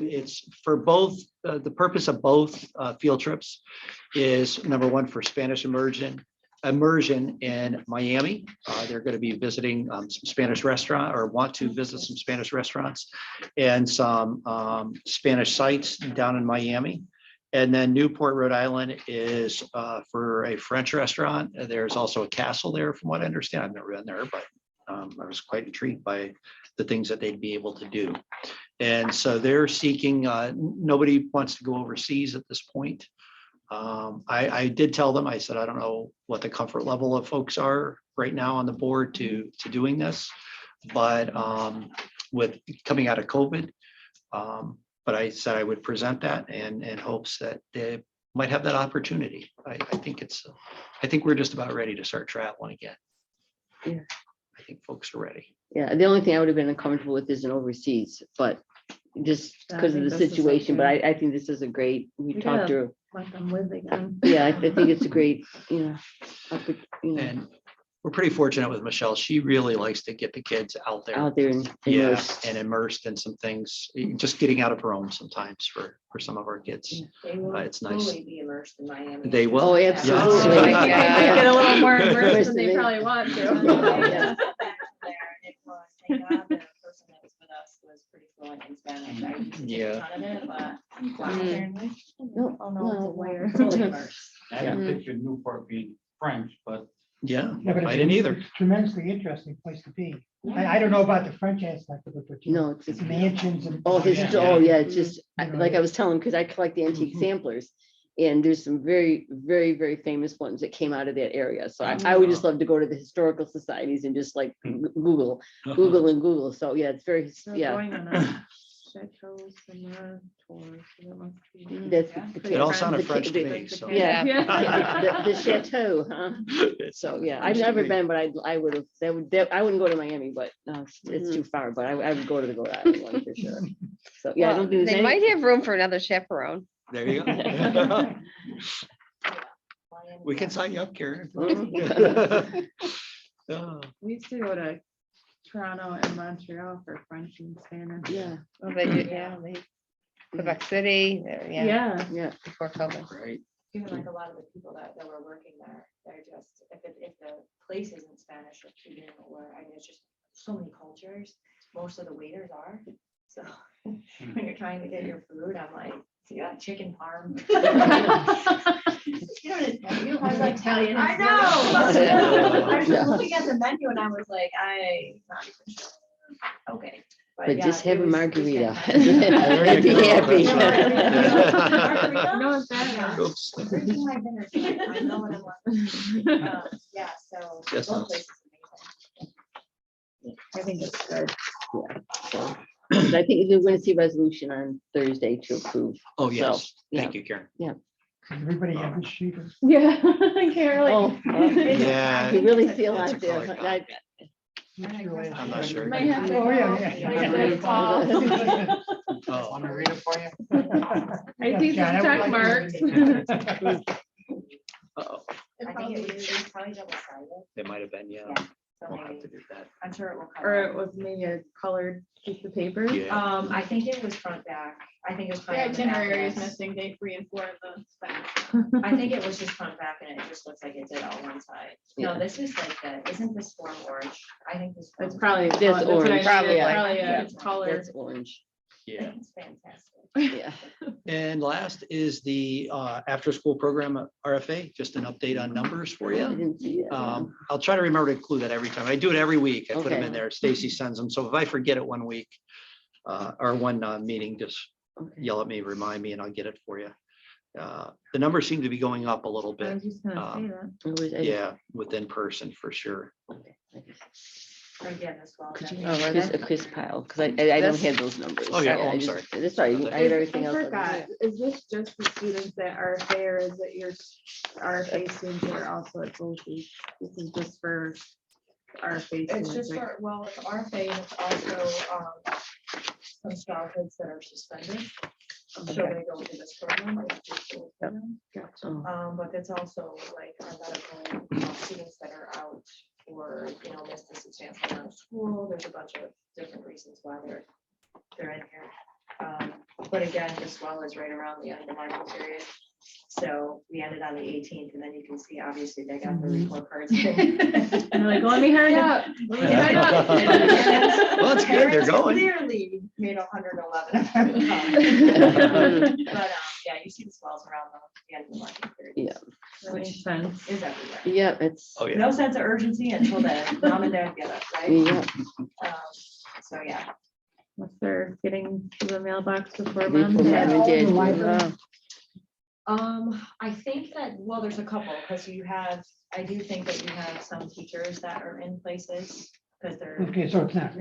It's for both, the purpose of both field trips is number one for Spanish immersion in Miami. They're going to be visiting some Spanish restaurant or want to visit some Spanish restaurants and some Spanish sites down in Miami. And then Newport, Rhode Island is for a French restaurant. There's also a castle there from what I understand. I've never been there, but I was quite intrigued by the things that they'd be able to do. And so they're seeking, nobody wants to go overseas at this point. I did tell them, I said, I don't know what the comfort level of folks are right now on the board to doing this, but with coming out of COVID, but I said I would present that and in hopes that they might have that opportunity. I think we're just about ready to start traveling again. Yeah. I think folks are ready. Yeah, the only thing I would have been uncomfortable with is an overseas, but just Yeah, I because of think the this is situation, but okay. I think this is a great, we We talked gotta- through. Let them live again. Yeah, I think it's a great, And we're pretty fortunate with Michelle. She really likes to get the kids out there. out there and Yeah, immersed. and immersed in some things, just getting out of her own sometimes for some of our kids. They will It's nice. fully be immersed in Miami. They will. Oh, Yeah. absolutely. I think they might get a little more immersed than they Yeah. probably want to. Yeah. Thank God the person that was with us was pretty fluent in Spanish. I used to take Yeah. a ton of it, but. No, Oh, no, it's a wire. Fully immersed. I haven't pictured Newport being French, but Yeah, Yeah, but I it's didn't a either. tremendously interesting place to be. I don't know about the French aspect of it, but No, it's it's mansions and. Oh, his, yeah. oh, yeah, it's just, You know, like I was telling, because I collect the antique samplers. And there's some very, very, very famous ones that came out of that area. So I would just love to go to the historical societies and just like Google. So yeah, it's very, They're yeah. going on a Chateau Summer tour, so that must be- That's Yeah. the It all case. sounded The French to ca- me. So. Yeah. Yeah. The chateau, huh? So, yeah, I've never been, but I would have, I wouldn't go to Miami, but no, it's too far, but I would go to the Rhode Island one for sure. So, yeah, I Well, don't think they there's might any. have room for another chaperone. There you go. Miami, We can sign you up, Karen. Oh, We used to go to Toronto and Montreal for French and Spanish. Yeah, Well, they do, yeah, Quebec City, yeah, Yeah, yeah, before COVID. Right. Even like a lot of the people that were working there, they're just, if the place isn't Spanish or Cuban or, I mean, it's just so many cultures. Most of the waiters are, so when you're trying to get your food, I'm like, so you got chicken parm. You know what it's menu? I was like, Italian. I know. I was Yeah. looking at the menu and I was like, I'm not even sure. Okay. but yeah, just it have a was margarita. fantastic. I'd be There you go. happy. That's right. you know what that Yeah. is? Oops. Bring my dinner table. I know what I want. Yeah, so. That both sounds- places amazing. I think it's good. I think we're going to see a resolution on Thursday to approve. Oh, yes. yeah. Thank you, Karen. Everybody have this sheet. of- Yeah, I can't really. Oh, Yeah. you really feel It's out a there. color I- I'm not sure. Might have to Oh, yeah, call. yeah. Like that call. Oh, want me to read it for you? I see some check marks. uh-oh. I think it was probably double sided. It might have been, yeah. Yeah. So We'll have maybe, to do that. I'm sure it will come. Or out. it was maybe a colored piece of paper. Yeah. I think it was front back. I think it was. The probably on the back itinerary is of this. missing day 3 and 4 of the Spanish. I think it was just front back and it just looks like it did all one side. No, Yeah. this is like the, isn't this form orange? I think this. It's form- probably. That's what I orange. mean, Probably, it's yeah. Probably Yeah. a color. That's orange. Yeah. It's fantastic. Yeah. And last is the after-school program at RFA, just an update on numbers for I you. didn't see that. I'll try to remember to include that every time. I do it every week. I put them Okay. in there. Stacy sends them. So if I forget it one week or one meeting, just Okay. yell at me, remind me, and I'll get it for you. The numbers seem to be going up a little I bit. was just gonna say Um, that. Yeah, within person for sure. Again, as well. Could that you, we- Chris Pile, because I don't This- have those numbers. Oh, yeah. Oh, I I'm just- sorry. That's sorry. I have everything I else. forgot, is this just the students that are RFA, or is it your RFA students that are also at BOCES? This is just for RFA It's students, just, right? for well, it's RFA and it's also some scholarships that are suspended. So Okay. they go through this program. like through school program. Gotcha. Oh, But it's also like our medical students that are out or, missed a substantial amount of school. There's a bunch of different reasons why they're in here. But again, this well is right around the end of the marking period. So we ended on the 18th, and then you can see, obviously, they got the report cards. And they're like, let me hurry up. Let me hurry up. Well, that's good. They're Parents going. Clearly made 111. But yeah, you see the swells around the end of the marking period. Yeah. That makes sense. Is everywhere. Yeah, it's, Oh, yeah. No sense of urgency until then, mom and dad get us, right? yeah. So, yeah. Unless they're getting to the mailbox before Before mom. and mom dad. and dad the do, library? wow. I think that, well, there's a couple, because I do think that you have some teachers that are in places, because they're, Okay, so it's not,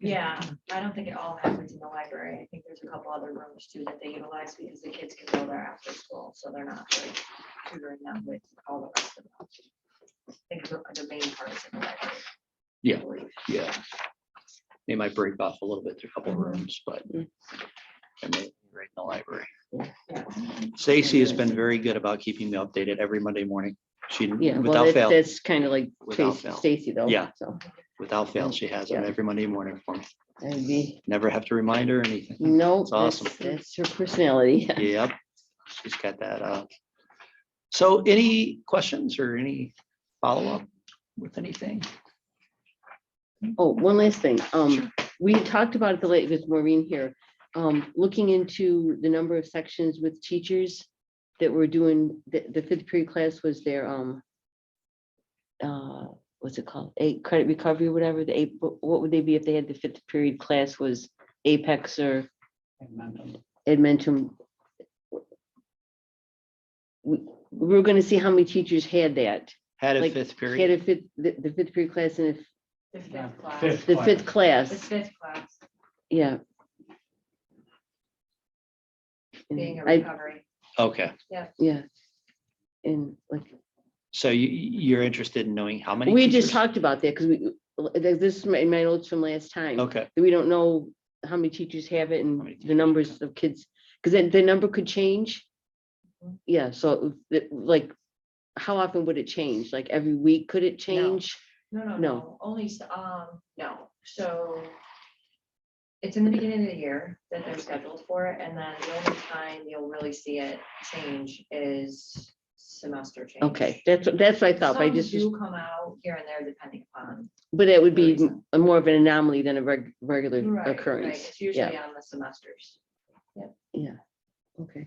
yeah, I don't think it all happens in the library. I think there's a couple other rooms too that they utilize because the kids can go there after school, so they're not like tutoring them with all the rest of them. I think the main part is in the library. Yeah. I believe. Yeah. They might break off a little bit to a couple rooms, but Mm. and they right in the library. Yeah. Stacy has been very good about keeping me updated every Monday morning. She, Yeah, well, without fail, that's kind of like Without fail. Stacy though. Yeah. So without fail, she has them Yeah. every Monday morning for me. that'd be, Never have to remind her or anything. no, It's awesome. that's her personality. Yep, she's got that. So any questions or any follow-up with anything? Oh, one last thing. We had talked about it the late with Maureen here, looking into the number of sections with teachers that were doing, the fifth period class was their, what's it called? Credit recovery, or whatever, what would they be if they had the fifth period class was Apex or Edmentum? We were gonna see how many teachers had that, Had a Like, fifth had period? a fifth, the fifth period class and if The fifth class. the fifth class, The fifth class yeah. being a I, recovery. Okay, yeah. And like, so you're interested in knowing how many? we just teachers? talked about that because this is in my notes from last time. Okay, that we don't know how many teachers have it How many and the numbers of kids, because then the number could change. Yeah, so like, how often would it change? Like every week, could it change? No, No. only, no, so it's in the beginning of the year that they're scheduled for it, and then the only time you'll really see it change is semester change. Okay, that's what I thought, but I Some just, do come out here and there depending upon. but it would the be reason. more of an anomaly than a regular Right, occurrence. It's usually on the semesters. Yeah, okay.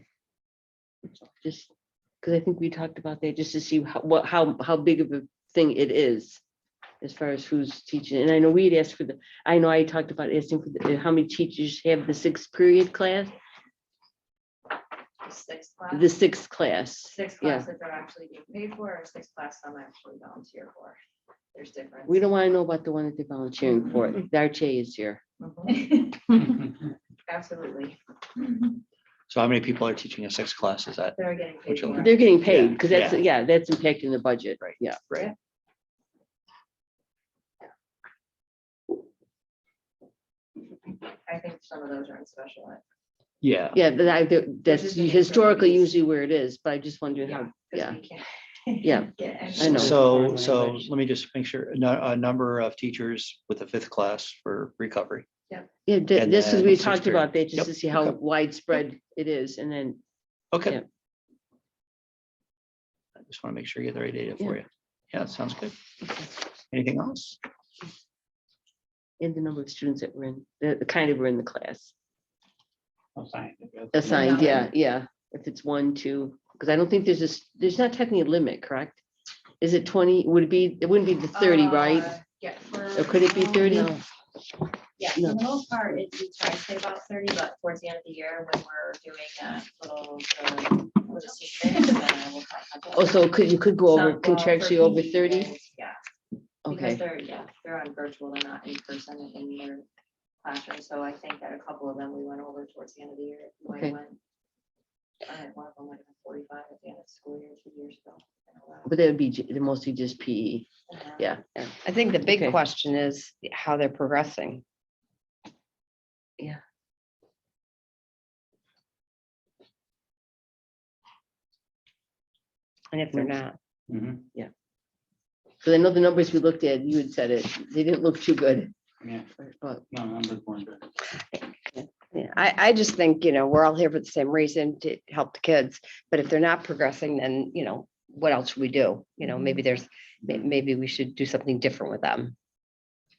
Just, because I think we talked about that, just to see how big of a thing it is as far as who's teaching. And I know we'd asked for I talked about asking for how many teachers have the sixth period class, Sixth class. the sixth class. Sixth yeah. class that they're actually being paid for, or sixth class some actually volunteer for. There's difference. We don't want to know about the one that they're volunteering for. Darche is here. Mhm. Absolutely. so how many people are teaching a sixth class? Is that They're getting paid Which for one? it. They're getting paid Yeah, because that's impacting the budget. Right. Yeah. right? I think some of those are in special ed. Yeah, Yeah, that's is the nature of historically these. usually where it is, but I just wondered how, 'cause yeah. we can't Yeah, get I know. so let me just make sure, a number of teachers with the fifth class for recovery. Yeah, And this is, then we sixth talked period. about that just Yep, to see how okay. widespread it is and then, Okay. Yeah. I just want to make sure you get the right data for you. Yeah, sounds good. Anything else? and the number of students that were in, the kind of were in the class. Assigned, yeah. If it's 1, 2, because I don't think there's not technically a limit, correct? Is it 20? Would it be, it wouldn't be the 30, right? Yeah. Or could it be 30? No. Yeah, for the most part, we try to say about 30, but towards the end of the year, when we're doing a little, with the seniors, then I will try to. Oh, so you could go over Some- well, for contractually over PE 30? days, yeah, because Okay, they're on virtual, they're not in person in their classroom, so I think that a couple of them we went over towards the end of the year. We Okay. went- I had one of them like 45 at the end of the school year 2 years ago. but that would be mostly just PE. Yeah, yeah. I think the big Okay. question is how they're progressing. Yeah. And if they're not, So I know the numbers we looked at, you had said it, they didn't look too good. Yeah, But no, numbers weren't good. yeah, I just think, we're all here for the same reason, to help the kids. But if they're not progressing, then, what else should we do? Maybe maybe we should do something different with them.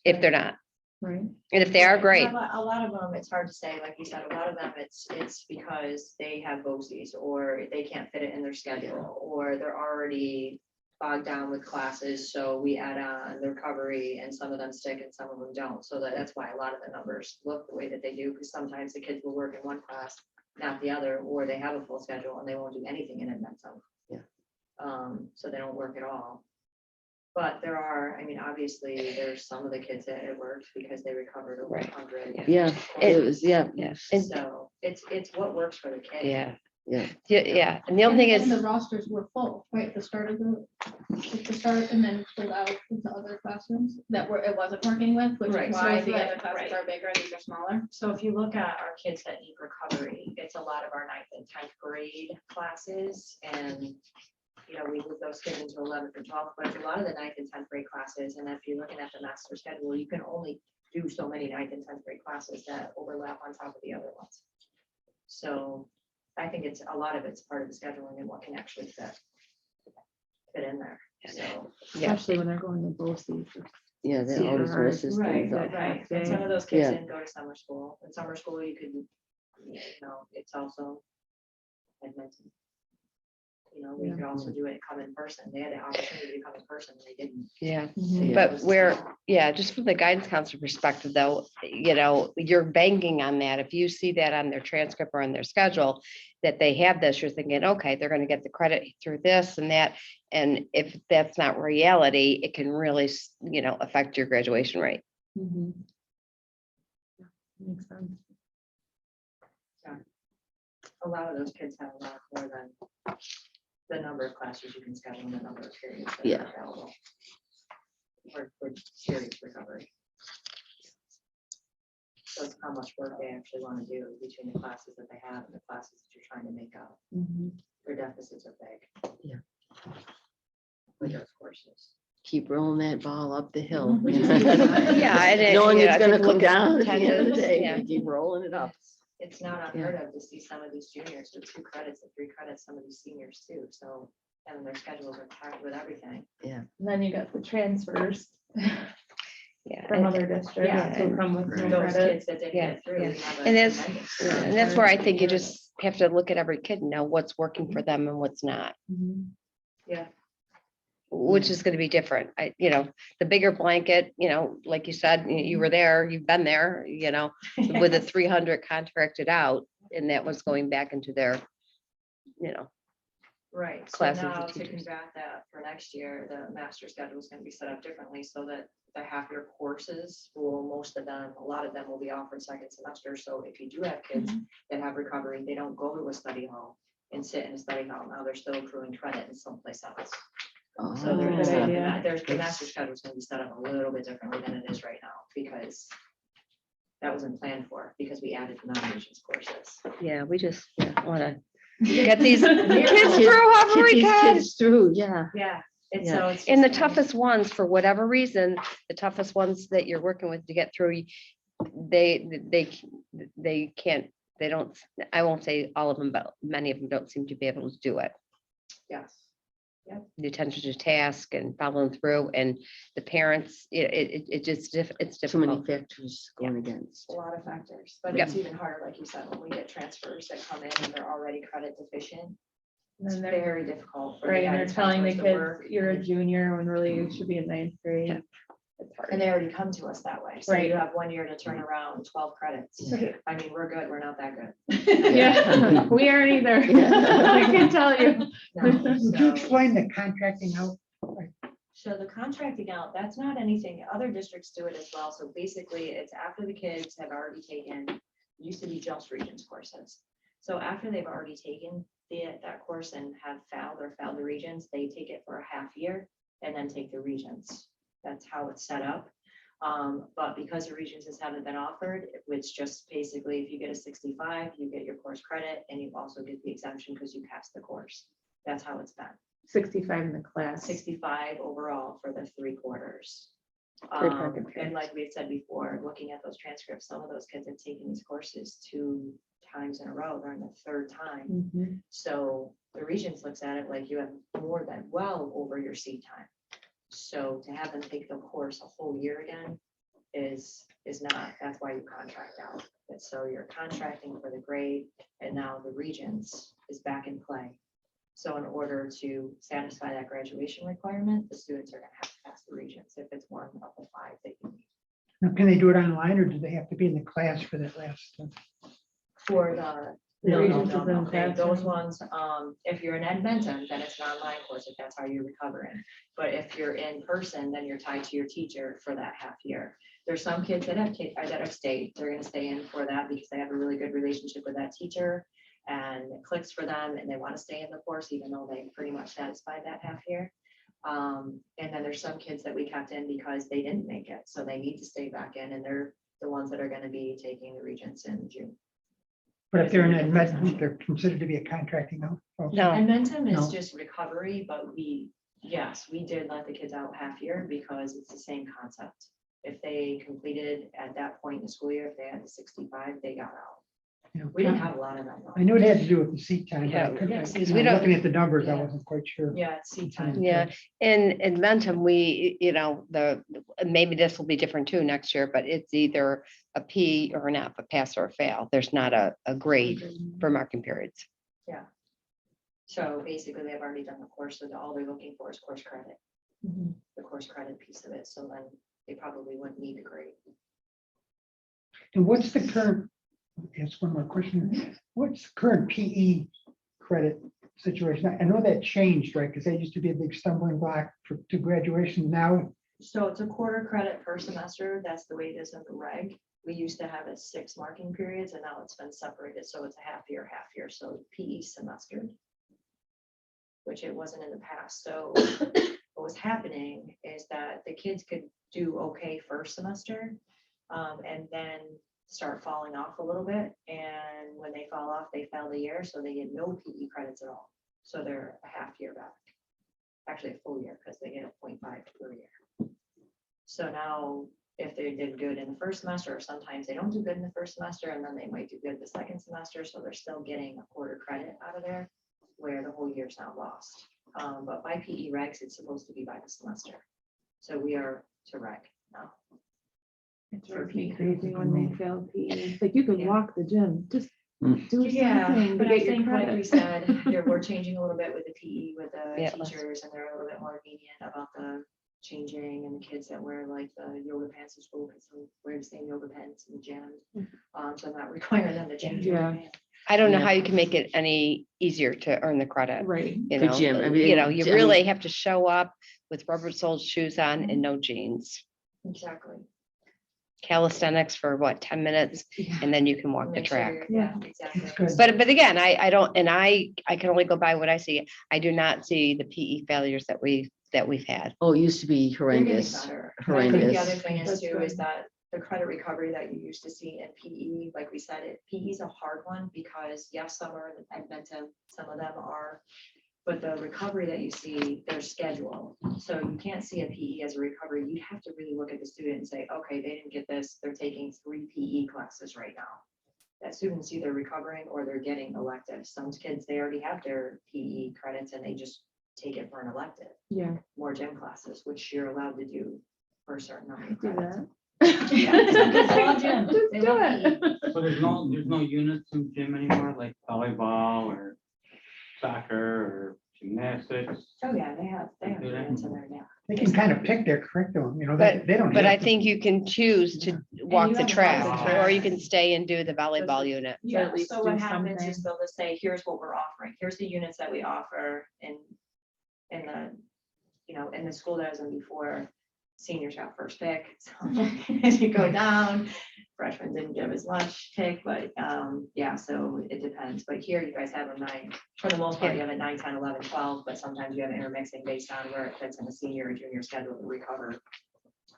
If they're not, Right. and if they are, great. A lot of them, it's hard to say, like you said, a lot of them, it's because they have BOCES or they can't fit it in their schedule, or they're already bogged down with classes, so we add on the recovery, and some of them stick and some of them don't. So that's why a lot of the numbers look the way that they do, because sometimes the kids will work in one class, not the other, or they have a full schedule and they won't do anything in it, that's some. Yeah. So they don't work at all. But there are, obviously, there's some of the kids that it worked because they recovered over Right. 100. yeah, it was, yeah, Yeah, and- So it's what works for the kid. yeah, yeah. yeah. And the only thing And the is, rosters were full, right, the start of the start, and then pulled out into other classrooms it wasn't working with, which Right, is so why if the you- other classes right. are bigger and these are smaller. So if you look at our kids that need recovery, it's a lot of our 9th and 10th grade classes, and we move those kids into 11th and 12th, but it's a lot of the 9th and 10th grade classes. And if you're looking at the master schedule, you can only do so many 9th and 10th grade classes that overlap on top of the other ones. So I think it's a lot of it's part of the scheduling and what can actually fit in there. So. yeah, Especially when they're going to BOCES. Yeah, that always Super. messes things up. Right, and some of those kids didn't go to summer school. In summer school, you could, it's also, like mentioned, we could also do it, come in person. They had the opportunity to come in person, and they didn't. yeah. Yeah. But just from the guidance counselor perspective, though, you're banking on that. If you see that on their transcript or on their schedule, that they have this, you're thinking, okay, they're going to get the credit through this and that. And if that's not reality, it can really, affect your graduation rate. Mhm. Yeah, makes sense. A lot of those kids have a lot more than the number of classes you can schedule and the number of periods that Yeah. are available for serious recovery. So it's how much work they actually want to do between the classes that they have and the classes that you're trying to make up. Mhm. Their deficits are big. Yeah. With those courses. Keep rolling that ball up the hill. Yeah, and it- Knowing it's I gonna think come look at down at the end of the attendance, day, yeah. keep rolling it up. It's not unheard of to see some of these juniors with 2 credits and 3 credits, some of these seniors too. So, and their schedules are packed with everything. And then you got the transfers Yeah. from and- other districts who come with no Those credit. kids that didn't Yeah, get through. yeah. we have a And that's- tremendous- Yeah, and that's where I think you just have to look at every kid and know what's working for them and what's not, Mhm. Yeah. which is going to be different. The bigger blanket, like you said, you were there, you've been there, with the 300 contracted out, and that was going back into their, Right, so classes now of to teachers. combat that for next year, the master schedule is gonna be set up differently so that the half-year courses will, most of them, a lot of them will be offered second semester. So if you do have kids that have recovery, they don't go to a study hall and sit in a study hall. Now they're still accruing credit in someplace else. So Good there's, idea. the master schedule is gonna be set up a little bit differently than it is right now, because that wasn't planned for, because we added the non-Asians courses. yeah, we just want to get these kids through however Get we these can. kids through, yeah. Yeah, it's Yeah. so. it's And the just- toughest ones, for whatever reason, the toughest ones that you're working with to get through, they can't, they don't, I won't say all of them, but many of them don't seem to be able to do it. Yes. Yep. the attention to task and following through, and the parents, it just, it's Too many difficult. factors going against. A lot of factors, but Yep. it's even harder, like you said, when we get transfers that come in and they're already credit deficient. And It's then they're, very difficult. for the right, and they're guidance telling the counselors to kids, work. you're a junior when really you should be in ninth grade. Yeah. It's hard. And they already come to us that way. So Right. you have 1 year to turn around 12 credits. Right. I mean, we're good. We're not that good. Yeah, we aren't either. Yeah. I can tell you. No, Would you so- explain the contracting out? So the contracting out, that's not anything, other districts do it as well. So basically, it's after the kids have already taken, used to be just Regents courses. So after they've already taken that course and have failed the Regents, they take it for a half year and then take the Regents. That's how it's set up. But because the Regents haven't been offered, which just basically, if you get a 65, you get your course credit and you also get the exemption because you passed the course. That's how it's been. 65 in the class. 65 overall for the 3 quarters. Three target And like we had said before, looking at those transcripts, some of those kids have taken these courses 2 times in a row. They're in the 3rd time. Mhm. So the Regents looks at it like you have more than well over your seat time. So to have them take the course a whole year again is not, that's why you contract out. And so you're contracting for the grade, and now the Regents is back in play. So in order to satisfy that graduation requirement, the students are gonna have to pass the Regents if it's one of the 5 that you need. Now, can they do it online or do they have to be in the class for that last? For the. The Regents is in Those classroom. ones, if you're in Edmonton, then it's an online course, if that's how you're recovering. But if you're in person, then you're tied to your teacher for that half year. There's some kids that have stayed, they're gonna stay in for that because they have a really good relationship with that teacher. And it clicks for them and they want to stay in the course, even though they pretty much satisfied that half year. And then there's some kids that we kept in because they didn't make it, so they need to stay back in, and they're the ones that are gonna be taking the Regents in June. But if they're in Edmonton, they're considered to be a contracting out. Oh, No, And Momentum is No. just recovery, but we did let the kids out half year because it's the same concept. If they completed at that point in the school year, if they had the 65, they got out. yeah. We didn't have a lot of them. though. I knew it had to do with the seat time, but I Yeah, couldn't, yeah, you we know, don't- looking at the numbers, I Yeah. wasn't quite sure. Yeah, it's seat time. yeah, in Momentum, we, maybe this will be different too next year, but it's either a P or an F, a pass or a fail. There's not a grade for marking periods. So basically, they've already done the course, so all they're looking for is course credit, Mhm. the course credit piece of it. So then they probably wouldn't need a grade. And what's the current, ask one more question, what's the current PE credit situation? I know that changed, right? Because that used to be a big stumbling block to graduation. Now, So it's a quarter credit per semester. That's the way it is in the reg. We used to have it 6 marking periods and now it's been separated. So it's a half year. So PE semester. Which it wasn't in the past. So what was happening is that the kids could do okay first semester. And then start falling off a little bit. And when they fall off, they fail the year. So they get no PE credits at all. So they're a half year back. Actually a full year because they get a 0.5 per year. So now, if they did good in the first semester, or sometimes they don't do good in the first semester, and then they might do good the second semester, so they're still getting a quarter credit out of there, where the whole year's not lost. But by PE regs, it's supposed to be by the semester. So we are to reg now. It drives me crazy when they fail PE. It's like you can Yeah. walk the gym, just Mm. do something to But I get your think, like we credit. said, we're changing a little bit with the PE, with the Yeah, let's- teachers, and they're a little bit more lenient about the changing, and the kids that wear like the yoga pants to school, because they wear the same yoga pants in the gym. So not requiring them to change. Yeah. everything. I don't know Yeah. how you can make it any easier to earn the credit. Right. You For know, gym, I mean, you I mean- really have to show up with rubber-soled shoes on and no jeans. Exactly. Calisthenics for what, 10 minutes, and then you can walk the Make sure track. you're- Yeah, exactly. That's good. But again, I don't, and I can only go by what I see. I do not see the PE failures that we've had. Oh, it used to be They're getting horrendous. better. And I think the Horrendous. other thing is That's too, good. is that the credit recovery that you used to see in PE, like we said, PE is a hard one because yes, some are in Edmonton, some of them are. But the recovery that you see, they're scheduled. So you can't see a PE as a recovery. You have to really look at the student and say, okay, they didn't get this. They're taking 3 PE classes right now. That students either recovering or they're getting electives. Some kids, they already have their PE credits and they just take it for an elective, Yeah. more gym classes, which you're allowed to do for a certain number of Do credits. that. gym. Just They do love it. So there's no units in gym anymore, like volleyball or soccer or gymnastics? Oh, yeah, they have Do they? units in there now. They can kind of pick their curriculum, you know, But- they don't. But have I to. think you can choose to walk you the have to track, walk the or you track. can stay and do the volleyball unit. at Yeah, least so what do happens something. is they'll just say, here's what we're offering, here's the units that we offer in the, in the school that I was in before, seniors got first pick. So as you go down, freshmen didn't give as much pick, but yeah, so it depends. But here you guys have a 9, for the most part, you have a 9, 10, 11, 12, but sometimes you have intermixing based on where it fits in the senior or junior schedule to recover.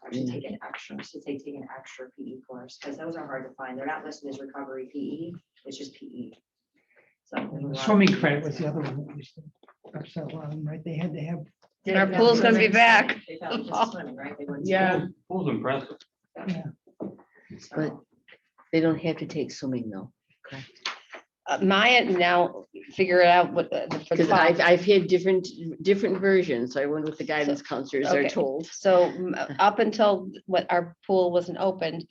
Actually take an extra, take an extra PE course, because those are hard to find. They're not listed as recovery PE, it's just PE. So there's a And lot the of Swimming PE credit that's was the in other there. one that used to upset a lot of them, right? They had to have. Our pool's gonna be back. They thought it was just swimming, right? They wouldn't Yeah. swim. Pool's impressive. So, They don't have to take swimming though. Maya now figure it out what for the Because I've had different versions. So I wonder what the guidance counselors are okay. told. So up until what our pool wasn't opened,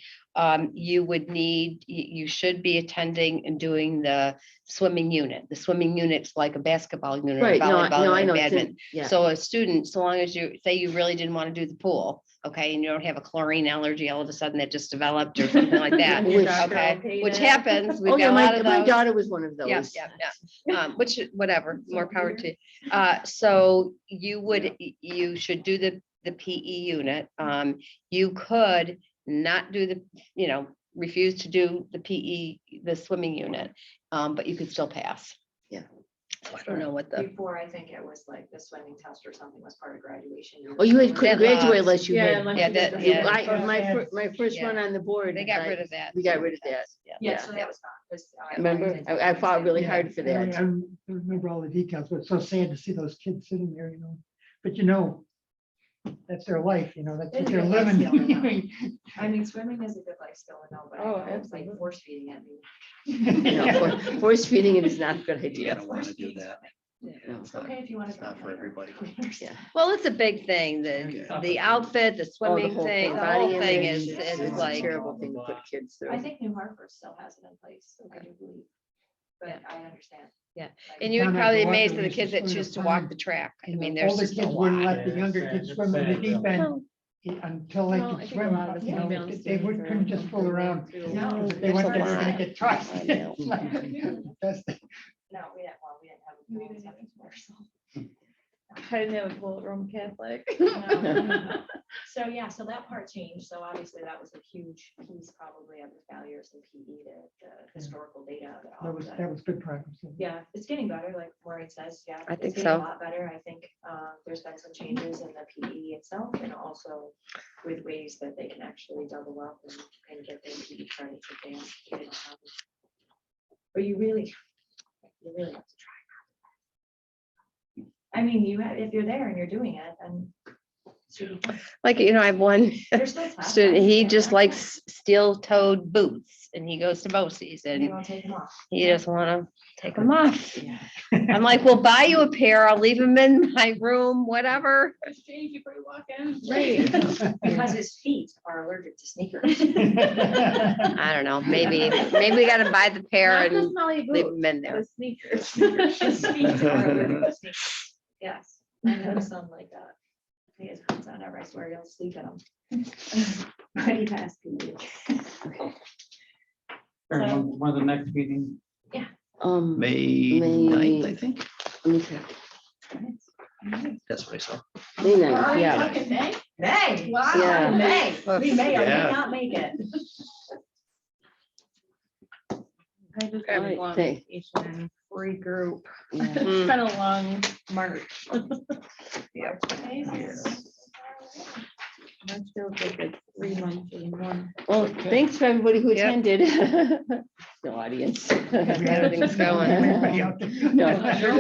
you should be attending and doing the swimming unit. The swimming unit's like a basketball unit, Right, no, volleyball, no, I and know. it's in- badminton. Yeah. So a student, so long as you say you really didn't want to do the pool, okay, and you don't have a chlorine allergy all of a sudden that just developed or something like that. And your Which- doctor Okay, okayed which it. happens. We've Oh, yeah, got a lot of my those. daughter was one of Yeah, those. yeah. Which, whatever, more power to. So you should do the PE unit. You could not do refuse to do the PE, the swimming unit, but you could still pass. Yeah. So I don't know what the, before, I think it was like the swimming test or something was part of graduation. Oh, you had couldn't That graduate lasts. unless you Yeah, had. unless Yeah, you did that- the yeah. first- My first Yeah. run on the board. they got rid of that. We got rid of that. Yeah. Yeah, so that was gone. 'cause Remember? I fought really hard for I that. remember all the details, but it's so sad to see those kids sitting there, you know, but you know, that's their life, you know, that's what It's they're a life skill, living. I mean, swimming is a good life skill, I know, but Oh, I know it's like absolutely. force feeding at me. No, force feeding it is not a good You idea. don't want to do that. No. It's okay if you want to. It's not for everybody. Yeah. Well, it's a big thing, the outfit, the Oh, the swimming whole thing, thing, the body whole thing image, is it's a like, terrible thing to put kids through. I think New Hartford still has it in place, I do believe, but I understand. Yeah. Like, and you'd Town I probably grew up amazed in, at the we used to kids that swim in a choose to walk pond, the track. I And mean, the there's older just a kids wouldn't lot. let the younger Yeah, kids it's swim in the sad, deep yeah. end until they No, I could think a swim, lot of the you know, female they students couldn't just are fool around. too. No, If they went there, they were gonna get tossed. I know. It's not the best thing. No, we didn't, well, we didn't have a pool in second floor, so. I didn't have a pool at Roman Catholic. No. So, yeah, so that part changed, so obviously that was a huge piece probably of the failures in PE, the historical data. of it all, but- That was good progress. Yeah, it's getting better, like Maureen says, yeah. I it's think getting so. A lot better, I think, there's been some changes in the PE itself and also with ways that they can actually double up and get their PE credits advanced. They don't have it. But you really have to try. I mean, if you're there and you're doing it, then. Like, I have one There's still tough, student, I he understand just that. likes steel-toed boots and he goes to BOCES And you and won't take them off. he doesn't want to take them off. I'm like, we'll buy you a pair. I'll leave them in my room, whatever. Change before you walk in. Because his feet are allergic to sneakers. I don't know, maybe we gotta buy the pair Not the and smelly leave boots, them in there. the sneakers. His feet are allergic to sneakers. Yes, I have a son like that. He has boots on ever, I swear he'll sleep in them. But he passed PE. When's the next meeting? May May- 9th, I think. Let me check. That's what I saw. May 9th, Are you yeah. talking May? May, wow, Yeah. May, we may or may Yeah. not make it. I just All got right, one thank- vacation, free group. Yeah. It's been a long March. That feels like it's 3 months in one. Well, thanks for everybody who Yep. attended. No audience. Everything's going. Anybody out there? No.